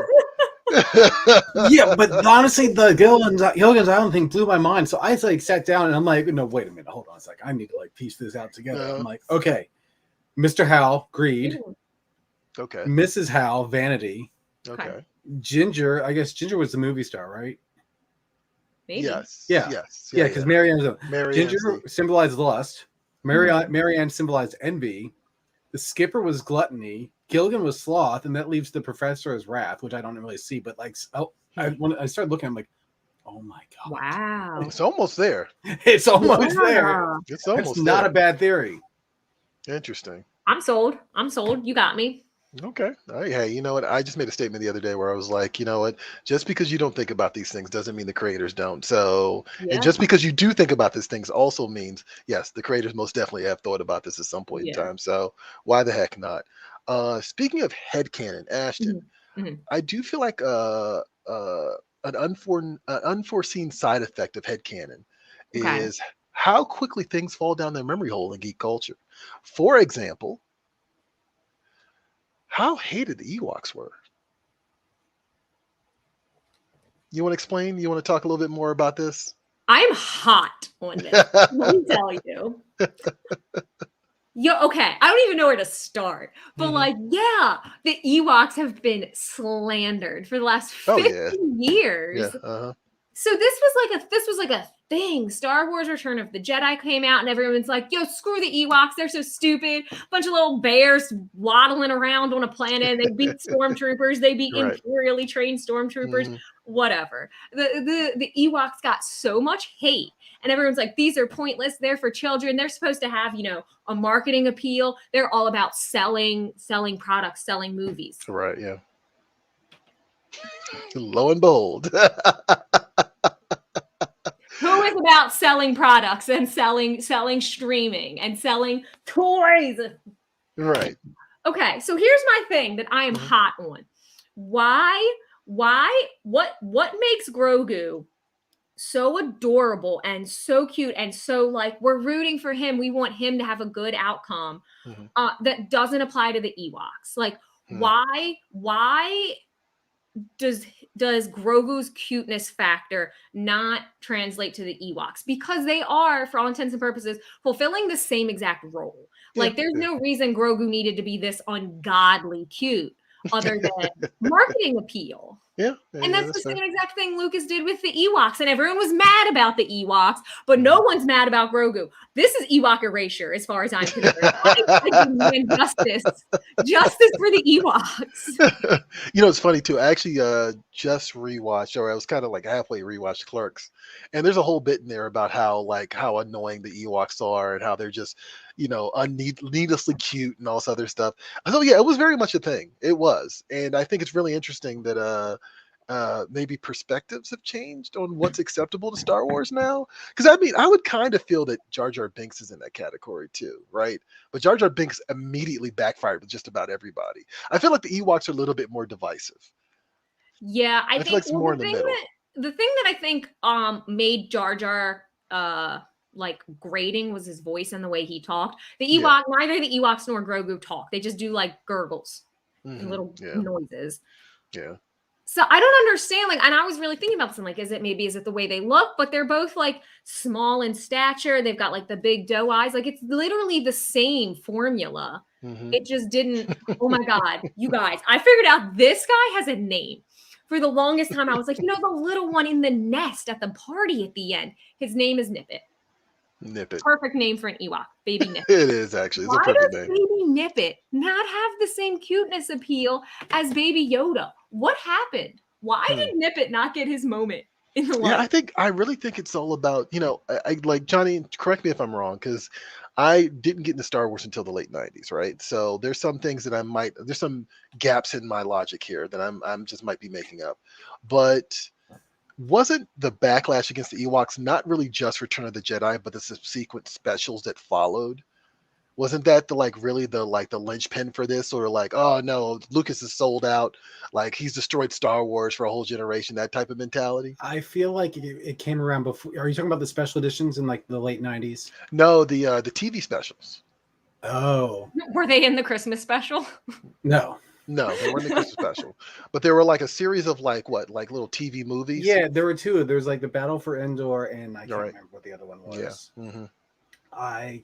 Yeah, but honestly, the Gilligan's Island thing blew my mind. So I sat down and I'm like, no, wait a minute, hold on a second. I need to piece this out together. I'm like, okay, Mr. Hal, Greed. Ooh, Okay. Mrs. Hal, Vanity. Okay. Ginger, I guess Ginger was the movie star, right? maybe. Yes. Yeah. Yes. Yeah, because Marianne. Marianne's Ginger the- symbolized lust. Marianne symbolized envy. The skipper was gluttony. Gilligan was sloth, and that leaves the professor as wrath, which I don't really see. But like, when I started looking, I'm like, oh my god! Wow. It's almost there. It's almost there. Yeah. It's almost It's not there. a bad theory. Interesting. I'm sold. I'm sold. You got me. Okay. All right. Hey, you know what? I just made a statement the other day where I was like, you know what? Just because you don't think about these things doesn't mean the creators don't. So, Yeah. and just because you do think about these things also means, yes, the creators most definitely have thought about this at some point in Yeah. time. So, why the heck not? Speaking of headcanon, Ashton, Mhm. I do feel like an unforeseen side effect of headcanon Okay. is how quickly things fall down their memory hole in geek culture. For example, how hated the Ewoks were. You want to explain? You want to talk a little bit more about this? I'm hot on this. Let me tell you. Okay. I don't even know where to start. But Mhm. yeah, the Ewoks have been slandered for the last 50 Oh, yeah. years. Yeah. Uh-huh. So this was like a thing. Star Wars Return of the Jedi came out and everyone's like, yo, screw the Ewoks. They're so stupid. Bunch of little bears waddling around on a planet. They beat stormtroopers. They beat Right. imperially trained stormtroopers. Mhm. Whatever. The Ewoks got so much hate. And everyone's like, these are pointless. They're for children. They're supposed to have, a marketing appeal. They're all about selling products, selling movies. Right. Yeah. Lo and behold. Who is about selling products and selling streaming and selling toys? Right. Okay, so here's my thing that I am Mhm. hot on. Why what makes Grogu so adorable and so cute and so like we're rooting for him, we want him to have a good outcome, Mhm. that doesn't apply to the Ewoks? Like Hmm. why does Grogu's cuteness factor not translate to the Ewoks? Because they are, for all intents and purposes, fulfilling the same exact role. Like, there's Yeah. no reason Grogu needed to be this ungodly cute other than marketing appeal. Yeah. And Yeah, that's the fair. same exact thing Lucas did with the Ewoks, and everyone was mad about the Ewoks, but no Mhm. one's mad about Grogu. This is Ewok erasure, as far as I'm concerned. I give man justice for the Ewoks. You know, it's funny too. I actually just rewatched, or I was kind of like halfway rewatched Clerks, and there's a whole bit in there about how annoying the Ewoks are and how they're just, needlessly cute and all this other stuff. So yeah, it was very much a thing. It was, and I think it's really interesting that maybe perspectives have changed on what's acceptable to Star Wars now. Because I mean, I would kind of feel that Jar Jar Binks is in that category too, right? But Jar Jar Binks immediately backfired with just about everybody. I feel like the Ewoks are a little bit more divisive. Yeah, I I feel think like it's more in the middle. the thing that I think made Jar Jar like grating was his voice and the way he talked. The Yeah. Ewok, neither the Ewoks nor Grogu talk. They just do like gurgles and Hmm. little Yeah. noises. Yeah. So I don't understand. Like, and I was really thinking about this. I'm like, is it the way they look? But they're both like small in stature. They've got like the big doe eyes. Like, it's literally the same formula. Hmm. It just didn't. Oh my God, you guys! I figured out this guy has a name. For the longest time, I was like, the little one in the nest at the party at the end. His name is Nippet. Nip it. Perfect name for an Ewok, Baby Nippet. It is actually. It's a Why perfect does name. Baby Nippet not have the same cuteness appeal as Baby Yoda? What happened? Why did Nippet not get his moment in the Yeah, light? I really think it's all about, I like Johnny, correct me if I'm wrong, because I didn't get into Star Wars until the late 90s, right? So there's some things that there's some gaps in my logic here that I'm just might be making up. But wasn't the backlash against the Ewoks not really just Return of the Jedi, but the subsequent specials that followed? Wasn't that the linchpin for this, or like, oh no, Lucas is sold out, like he's destroyed Star Wars for a whole generation, that type of mentality? I feel like it came around before. Are you talking about the special editions in like the late 90s? No, the TV specials. Oh, Were they in the Christmas special? no. No, they weren't the Christmas special, but there were like a series of like little TV movies. Yeah, there were two. There's like the Battle for Endor, and I can't Right. remember what the other one Yeah. was. Hmm. I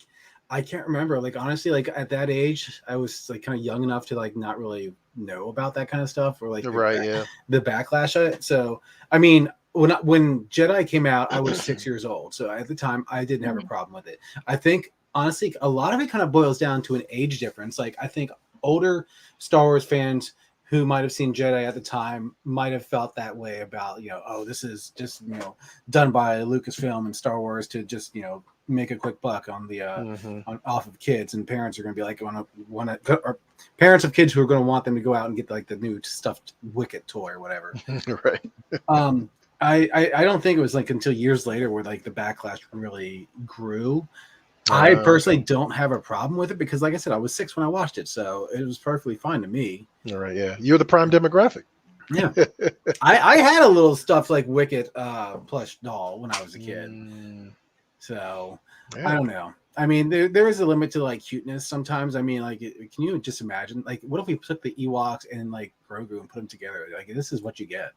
I can't remember. Like honestly, like at that age, I was like kind of young enough to like not really know about that kind of stuff or like Right, yeah. the backlash of it. So I mean, when Jedi came out, I was 6 years old. So at the time, I didn't have a problem with it. I think honestly, a lot of it kind of boils down to an age difference. Like I think older Star Wars fans who might have seen Jedi at the time might have felt that way about, oh, this is just, done by Lucasfilm and Star Wars to just, make a quick buck on the off of kids, and parents are going to be like, or parents of kids who are going to want them to go out and get like the new stuffed Wicket toy or whatever. Right. I don't think it was like until years later where like the backlash really grew. I personally don't have a problem with it because, like I said, I was 6 when I watched it, so it was perfectly fine to me. All right, yeah, you're the prime demographic. Yeah, I had a little stuff like Wicket plush doll when I was a kid, so yeah. I don't know. I mean, there is a limit to like cuteness sometimes. I mean, like, can you just imagine? Like, what if we took the Ewoks and like Grogu and put them together? Like, this is what you get.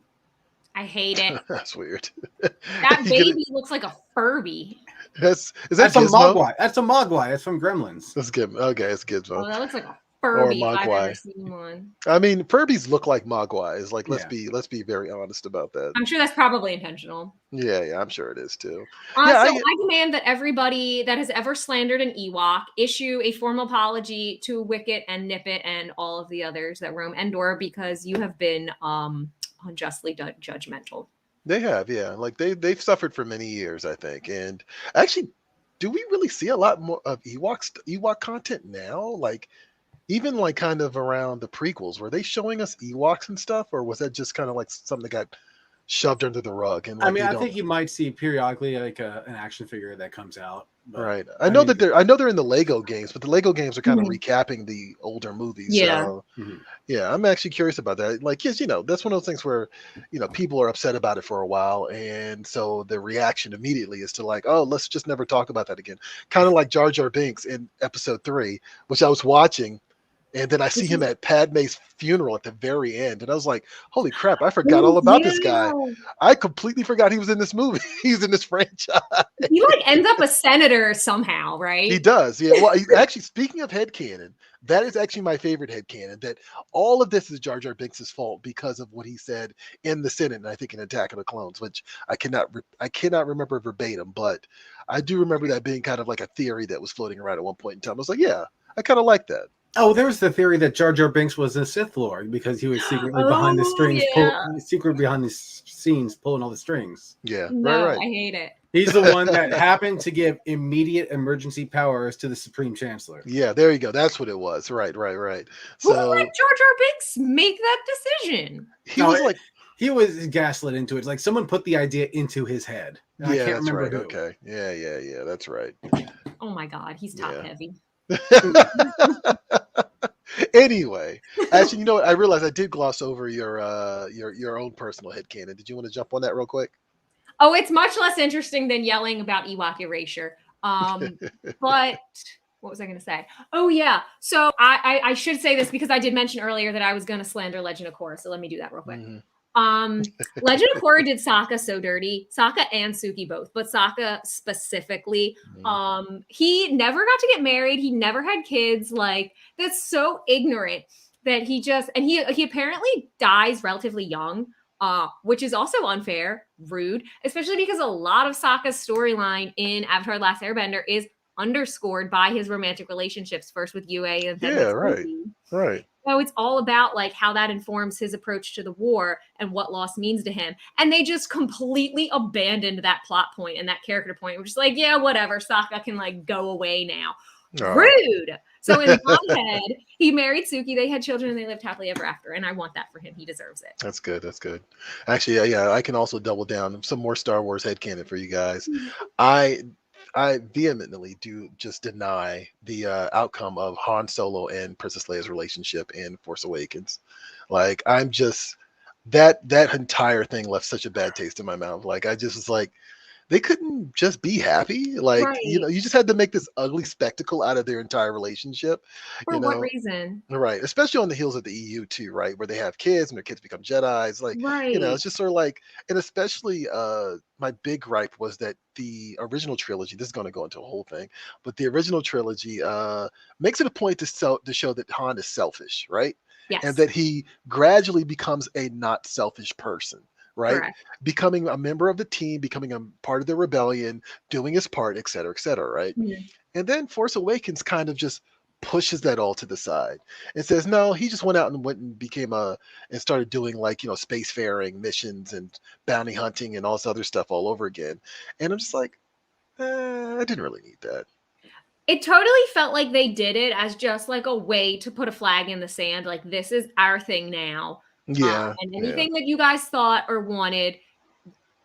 I hate it. That's weird. That baby looks like a Furby. That's a Mogwai. That's a Mogwai. That's from Gremlins. That's good. Okay, it's Gizmo. Oh, that looks like a Furby. Or Mogwai. I've never seen one. I mean, Furbies look like Mogwais. Like, let's be very honest about that. I'm sure that's probably intentional. Yeah, I'm sure it is too. So I demand that everybody that has ever slandered an Ewok issue a formal apology to Wicket and Nippet and all of the others that roam Endor, because you have been unjustly judgmental. They have, yeah. Like they've suffered for many years, I think. And actually, do we really see a lot more of Ewok content now? Like, even like kind of around the prequels, were they showing us Ewoks and stuff, or was that just kind of like something that got shoved under the rug? And like, I mean, I think you might see periodically like an action figure that comes out. Right. I know they're in the Lego games, but the Lego games are kind of recapping the older movies. Yeah. So, yeah, I'm actually curious about that. Like, yes, that's one of those things where, people are upset about it for a while. And so the reaction immediately is to like, oh, let's just never talk about that again. Kind of like Jar Jar Binks in episode 3, which I was watching. And then I see him at Padme's funeral at the very end. And I was like, holy crap, I forgot all about this guy. I completely forgot he was in this movie. He's in this franchise. He like ends up a senator somehow, right? He does. Yeah. Well, actually, speaking of headcanon, that is actually my favorite headcanon, that all of this is Jar Jar Binks' fault because of what he said in the Senate, and I think in Attack of the Clones, which I cannot remember verbatim, but I do remember that being kind of like a theory that was floating around at one point in time. I was like, yeah, I kind of like that. Oh, there was the theory that Jar Jar Binks was a Sith Lord because he was secretly behind the strings, secretly behind the scenes, pulling all the strings. Yeah, no, right. I hate it. He's the one that happened to give immediate emergency powers to the Supreme Chancellor. Yeah, there you go. That's what it was. Right. So, who let Jar Jar Binks make that decision? He was gaslit into it. It's like someone put the idea into his head. I can't remember right. who. Okay. Yeah. That's right. Oh my God, he's top heavy. Anyway, actually, you know what? I realized I did gloss over your own personal headcanon. Did you want to jump on that real quick? Oh, it's much less interesting than yelling about Ewok erasure. But what was I going to say? Oh yeah. So I should say this because I did mention earlier that I was going to slander Legend of Korra. So let me do that real quick. Legend of Korra did Sokka so dirty. Sokka and Suki both, but Sokka specifically. He never got to get married. He never had kids. Like, that's so ignorant that he apparently dies relatively young, which is also unfair, rude, especially because a lot of Sokka's storyline in Avatar: The Last Airbender is underscored by his romantic relationships, first with Yue and then with Suki. Right. So it's all about like how that informs his approach to the war and what loss means to him. And they just completely abandoned that plot point and that character point. We're just like, yeah, whatever. Sokka can like go away now. Rude. So in my head, he married Suki. They had children and they lived happily ever after. And I want that for him. He deserves it. That's good. Actually, yeah, I can also double down some more Star Wars headcanon for you guys. I vehemently do just deny the outcome of Han Solo and Princess Leia's relationship in Force Awakens. Like, I'm just that entire thing left such a bad taste in my mouth. Like, I just was like, they couldn't just be happy. Like, Right. you just had to make this ugly spectacle out of their entire relationship, For you what know. reason? Right, especially on the heels of the EU too, right, where they have kids and their kids become Jedis, like, Right. it's just sort of like, and especially my big gripe was that the original trilogy, this is going to go into a whole thing, but the original trilogy makes it a point to show that Han is selfish, right, and Yes. that he gradually becomes a not selfish person, right, Correct. becoming a member of the team, becoming a part of the rebellion, doing his part, et cetera, right. Mhm. And then Force Awakens kind of just pushes that all to the side and says, no, he just went and became and started doing, like, spacefaring missions and bounty hunting and all this other stuff all over again. And I'm just like, I didn't really need that. It totally felt like they did it as just like a way to put a flag in the sand. Like, this is our thing now. Yeah, And yeah, anything that you guys thought or wanted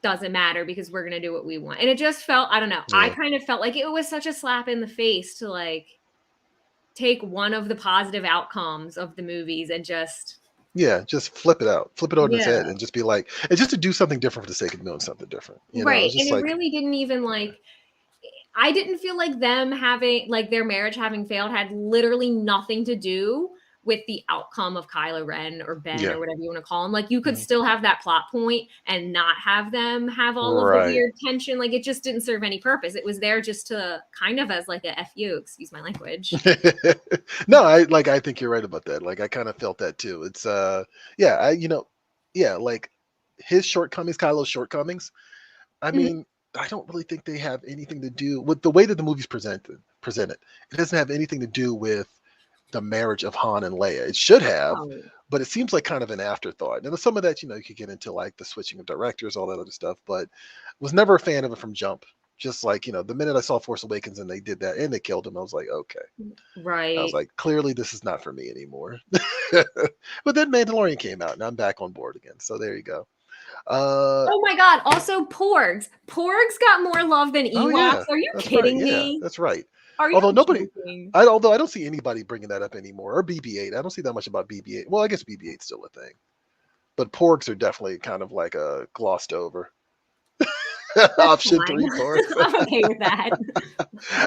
doesn't matter because we're going to do what we want. And it just felt, I don't know. I yeah, kind of felt like it was such a slap in the face to like take one of the positive outcomes of the movies and just, yeah. Just flip it on its yeah. head, and just be like, and just to do something different for the sake of doing something different. Right. It's And just it like, really didn't even like, I didn't feel like them having, like, their marriage having failed had literally nothing to do with the outcome of Kylo Ren or Ben yeah, or whatever you want to call him. Like, you could mhm, still have that plot point and not have them have all of the right. weird tension. Like, it just didn't serve any purpose. It was there just to kind of as like a FU, excuse my language. No, I think you're right about that. Like, I kind of felt that too. It's yeah, yeah, like his shortcomings, Kylo's shortcomings. I Mhm. mean, I don't really think they have anything to do with the way that the movie's presented. It doesn't have anything to do with the marriage of Han and Leia. It should have, Oh, but it seems like kind of an afterthought. And some of that, you could get into like the switching of directors, all that other stuff, but was never a fan of it from jump. Just like, the minute I saw Force Awakens and they did that and they killed him, I was like, okay. I was right. like, clearly this is not for me anymore. But then Mandalorian came out and I'm back on board again. So there you go. Uh Oh my God. Also, Porgs. Porgs got more love than oh Ewoks. yeah, Are you that's right. kidding Yeah, me? that's right. Are you Although nobody joking? although I don't see anybody bringing that up anymore. Or BB-8. I don't see that much about BB-8. Well, I guess BB-8's still a thing. But porgs are definitely kind of like a glossed over. That's Option fine. 3 porgs. I'm okay with that.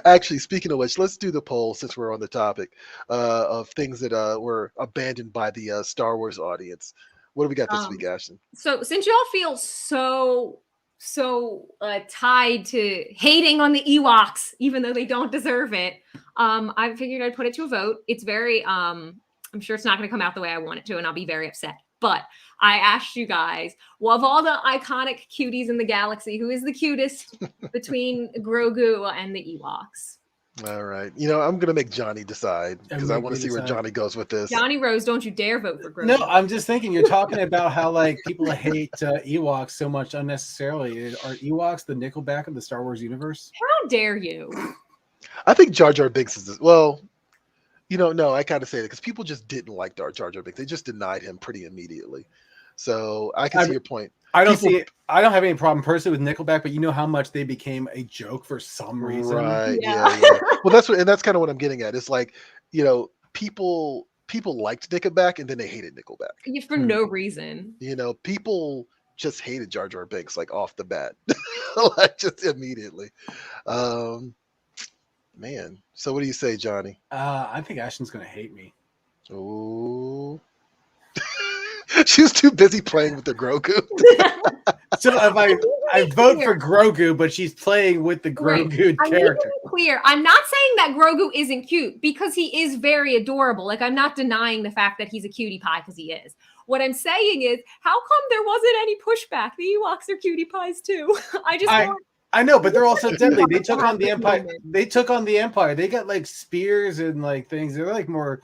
Actually, speaking of which, let's do the poll since we're on the topic of things that were abandoned by the Star Wars audience. What do we got this week, Um, Ashton? so since y'all feel so tied to hating on the Ewoks, even though they don't deserve it, I figured I'd put it to a vote. It's very I'm sure it's not going to come out the way I want it to, and I'll be very upset. But I asked you guys, well, of all the iconic cuties in the galaxy, who is the cutest between Grogu and the Ewoks? All right. I'm going to make Johnny decide because I want to see where Johnny goes with this. Johnny Rose, don't you dare vote for Grogu. No, I'm just thinking you're talking about how like people hate Ewoks so much unnecessarily. Are Ewoks the Nickelback of the Star Wars universe? How dare you? I think Jar Jar Binks is well. No, I kind of say that because people just didn't like Jar Jar Binks. They just denied him pretty immediately. So I can see your point. I don't have any problem personally with Nickelback, but you know how much they became a joke for some reason. Right. Yeah. Yeah. Well, that's kind of what I'm getting at. It's like, people liked Nickelback and then they hated Nickelback. For no reason. People just hated Jar Jar Binks like off the bat, like just immediately. Man. So what do you say, Johnny? I think Ashton's gonna hate me. Oh. She was too busy playing with the Grogu. So if I vote for Grogu, but she's playing with the Grogu character. Clear. I'm not saying that Grogu isn't cute because he is very adorable. Like, I'm not denying the fact that he's a cutie pie because he is. What I'm saying is, how come there wasn't any pushback? The Ewoks are cutie pies too. I know, but they're also deadly. They took on the Empire. They got like spears and like things. They're like more,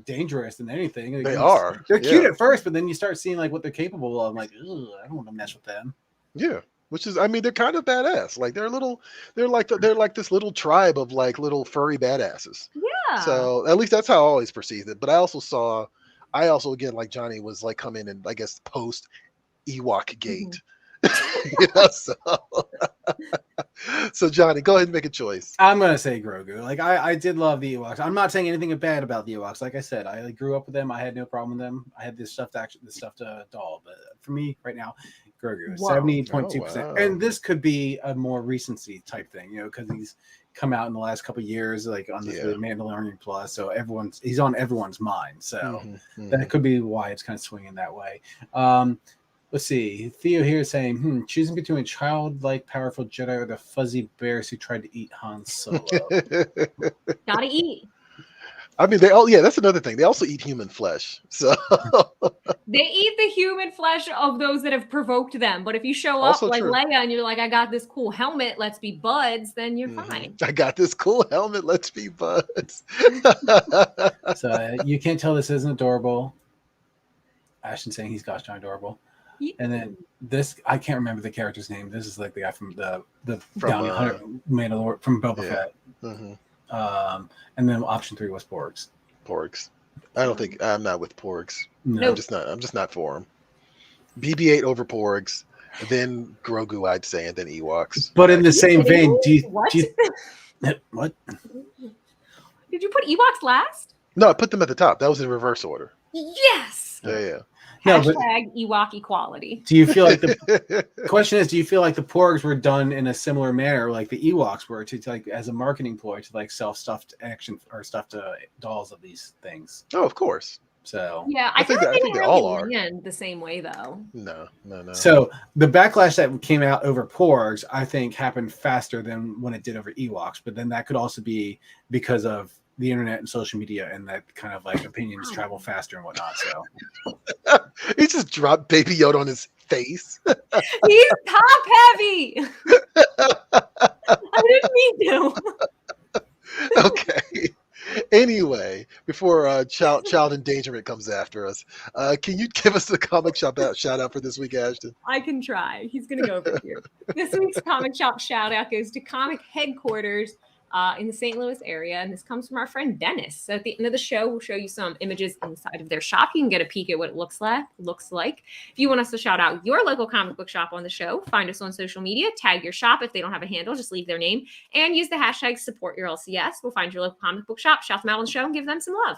dangerous than anything. Like, they are. They're cute at first, but then you start seeing like what they're capable of. I'm like, I don't want to mess with them. Yeah, which is, I mean, they're kind of badass. Like they're like this little tribe of like little furry badasses. Yeah. So at least that's how I always perceived it. But I also again, like Johnny was like come in and I guess post Ewok Gate. Mm-hmm. So So Johnny, go ahead and make a choice. I'm gonna say Grogu. Like I did love the Ewoks. I'm not saying anything bad about the Ewoks. Like I said, I grew up with them. I had no problem with them. I had this stuffed doll. But for me, right now, Grogu is Whoa. 70.2%. Oh, wow. And this could be a more recency type thing, because he's come out in the last couple of years, like on the Mandalorian Plus. So he's on everyone's mind. So that could be why it's kind of swinging that way. Let's see. Theo here saying, choosing between a childlike, powerful Jedi or the fuzzy bears who tried to eat Han Solo. Gotta eat. I mean, that's another thing. They also eat human flesh. So they eat the human flesh of those that have provoked them. But if you show up Also like true. Leia and you're like, I got this cool helmet, let's be buds, then you're fine. I got this cool helmet, let's be buds. So you can't tell this isn't adorable. Ashton saying he's gosh darn adorable. And then this, I can't remember the character's name. This is like the guy from the Bounty Hunter Mandalorian from Boba Fett. And then option 3 was Porgs. I don't think I'm not with Porgs. No, I'm just not for them. BB-8 over Porgs, then Grogu, I'd say, and then Ewoks. But in the same vein, what? What? Did you put Ewoks last? No, I put them at the top. That was in reverse order. Yes. Yeah. Hashtag Ewok equality. Do you feel like the question is? Do you feel like the Porgs were done in a similar manner, like the Ewoks were, to like as a marketing ploy to like sell stuffed action or stuffed dolls of these things? Oh, of course. So yeah, I think they all are the same way though. No. So the backlash that came out over Porgs, I think, happened faster than when it did over Ewoks. But then that could also be because of the internet and social media, and that kind of like opinions travel faster and whatnot. So he just dropped Baby Yoda on his face. He's top heavy. I didn't mean to. Okay. Anyway, before child endangerment comes after us, can you give us the comic shop shout out for this week, Ashton? I can try. He's going to go over here. This week's comic shop shout out goes to Comic Headquarters in the St. Louis area. And this comes from our friend Dennis. So at the end of the show, we'll show you some images inside of their shop. You can get a peek at what it looks like. If you want us to shout out your local comic book shop on the show, find us on social media, tag your shop. If they don't have a handle, just leave their name and use the hashtag #SupportYourLCS. We'll find your local comic book shop, shout them out on the show, and give them some love.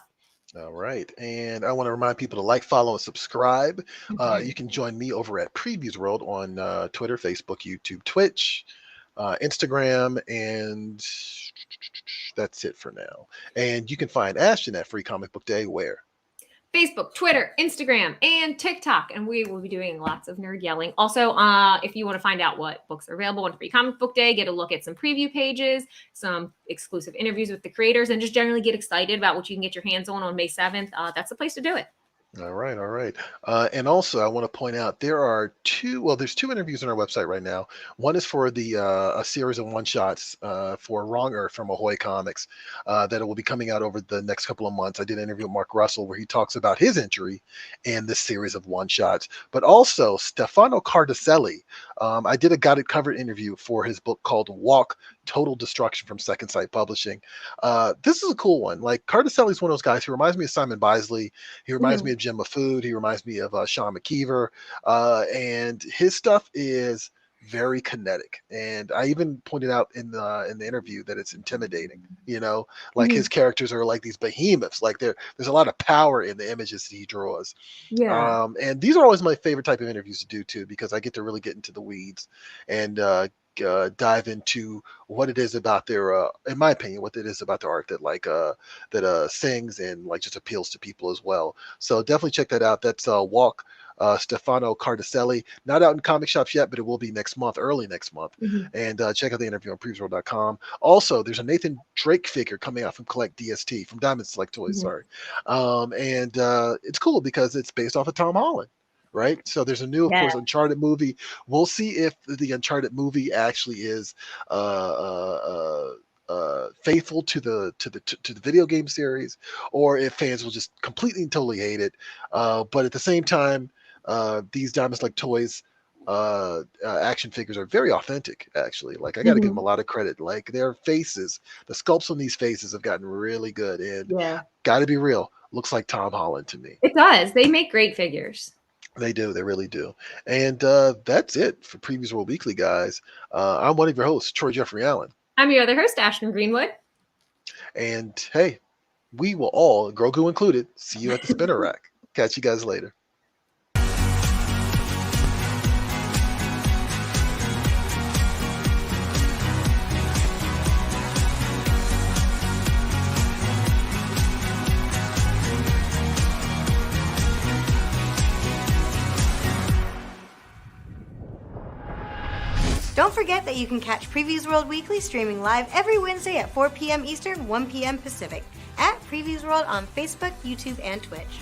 All right. And I want to remind people to like, follow, and subscribe. You can join me over at Previews World on Twitter, Facebook, YouTube, Twitch, Instagram, and that's it for now. And you can find Ashton at Free Comic Book Day where? Facebook, Twitter, Instagram, and TikTok. And we will be doing lots of nerd yelling. Also, if you want to find out what books are available on Free Comic Book Day, get a look at some preview pages, some exclusive interviews with the creators, and just generally get excited about what you can get your hands on May 7th. That's the place to do it. All right. And also, I want to point out there's two interviews on our website right now. One is for a series of one-shots for Wrong Earth from Ahoy Comics that will be coming out over the next couple of months. I did an interview with Mark Russell where he talks about his entry in this series of one-shots. But also, Stefano Cardacelli, I did a Got It Covered interview for his book called Walk, Total Destruction from Second Sight Publishing. This is a cool one. Like, Cardacelli is one of those guys who reminds me of Simon Bisley. He reminds me of Jim Mafood. He reminds me of Sean McKeever. And his stuff is very kinetic. And I even pointed out in the interview that it's intimidating, like his characters are like these behemoths. Like there's a lot of power in the images that he draws. Yeah. And these are always my favorite type of interviews to do too, because I get to really get into the weeds and dive into what it is about their in my opinion, what it is about their art that sings and like just appeals to people as well. So definitely check that out. That's Walk, Stefano Cardacelli. Not out in comic shops yet, but it will be early next month. And check out the interview on previews.com. Also, there's a Nathan Drake figure coming out from Collect DST, from Diamond Select Toys, sorry. And it's cool because it's based off of Tom Holland. Right, so there's a new, of course, Uncharted movie. We'll see if the Uncharted movie actually is faithful to the video game series, or if fans will just completely and totally hate it. But at the same time, these Diamond Select Toys action figures are very authentic. Actually, like I got to give them a lot of credit. Like their faces, the sculpts on these faces have gotten really good, and got to be real, looks like Tom Holland to me. It does. They make great figures. They do. They really do. And that's it for Previews World Weekly, guys. I'm one of your hosts, Troy Jeffrey Allen. I'm your other host, Ashton Greenwood. And hey, we will all, Grogu included, see you at the spinner rack. Catch you guys later. Don't forget that you can catch Previews World Weekly streaming live every Wednesday at 4 p.m. Eastern, 1 p.m. Pacific at Previews World on Facebook, YouTube, and Twitch.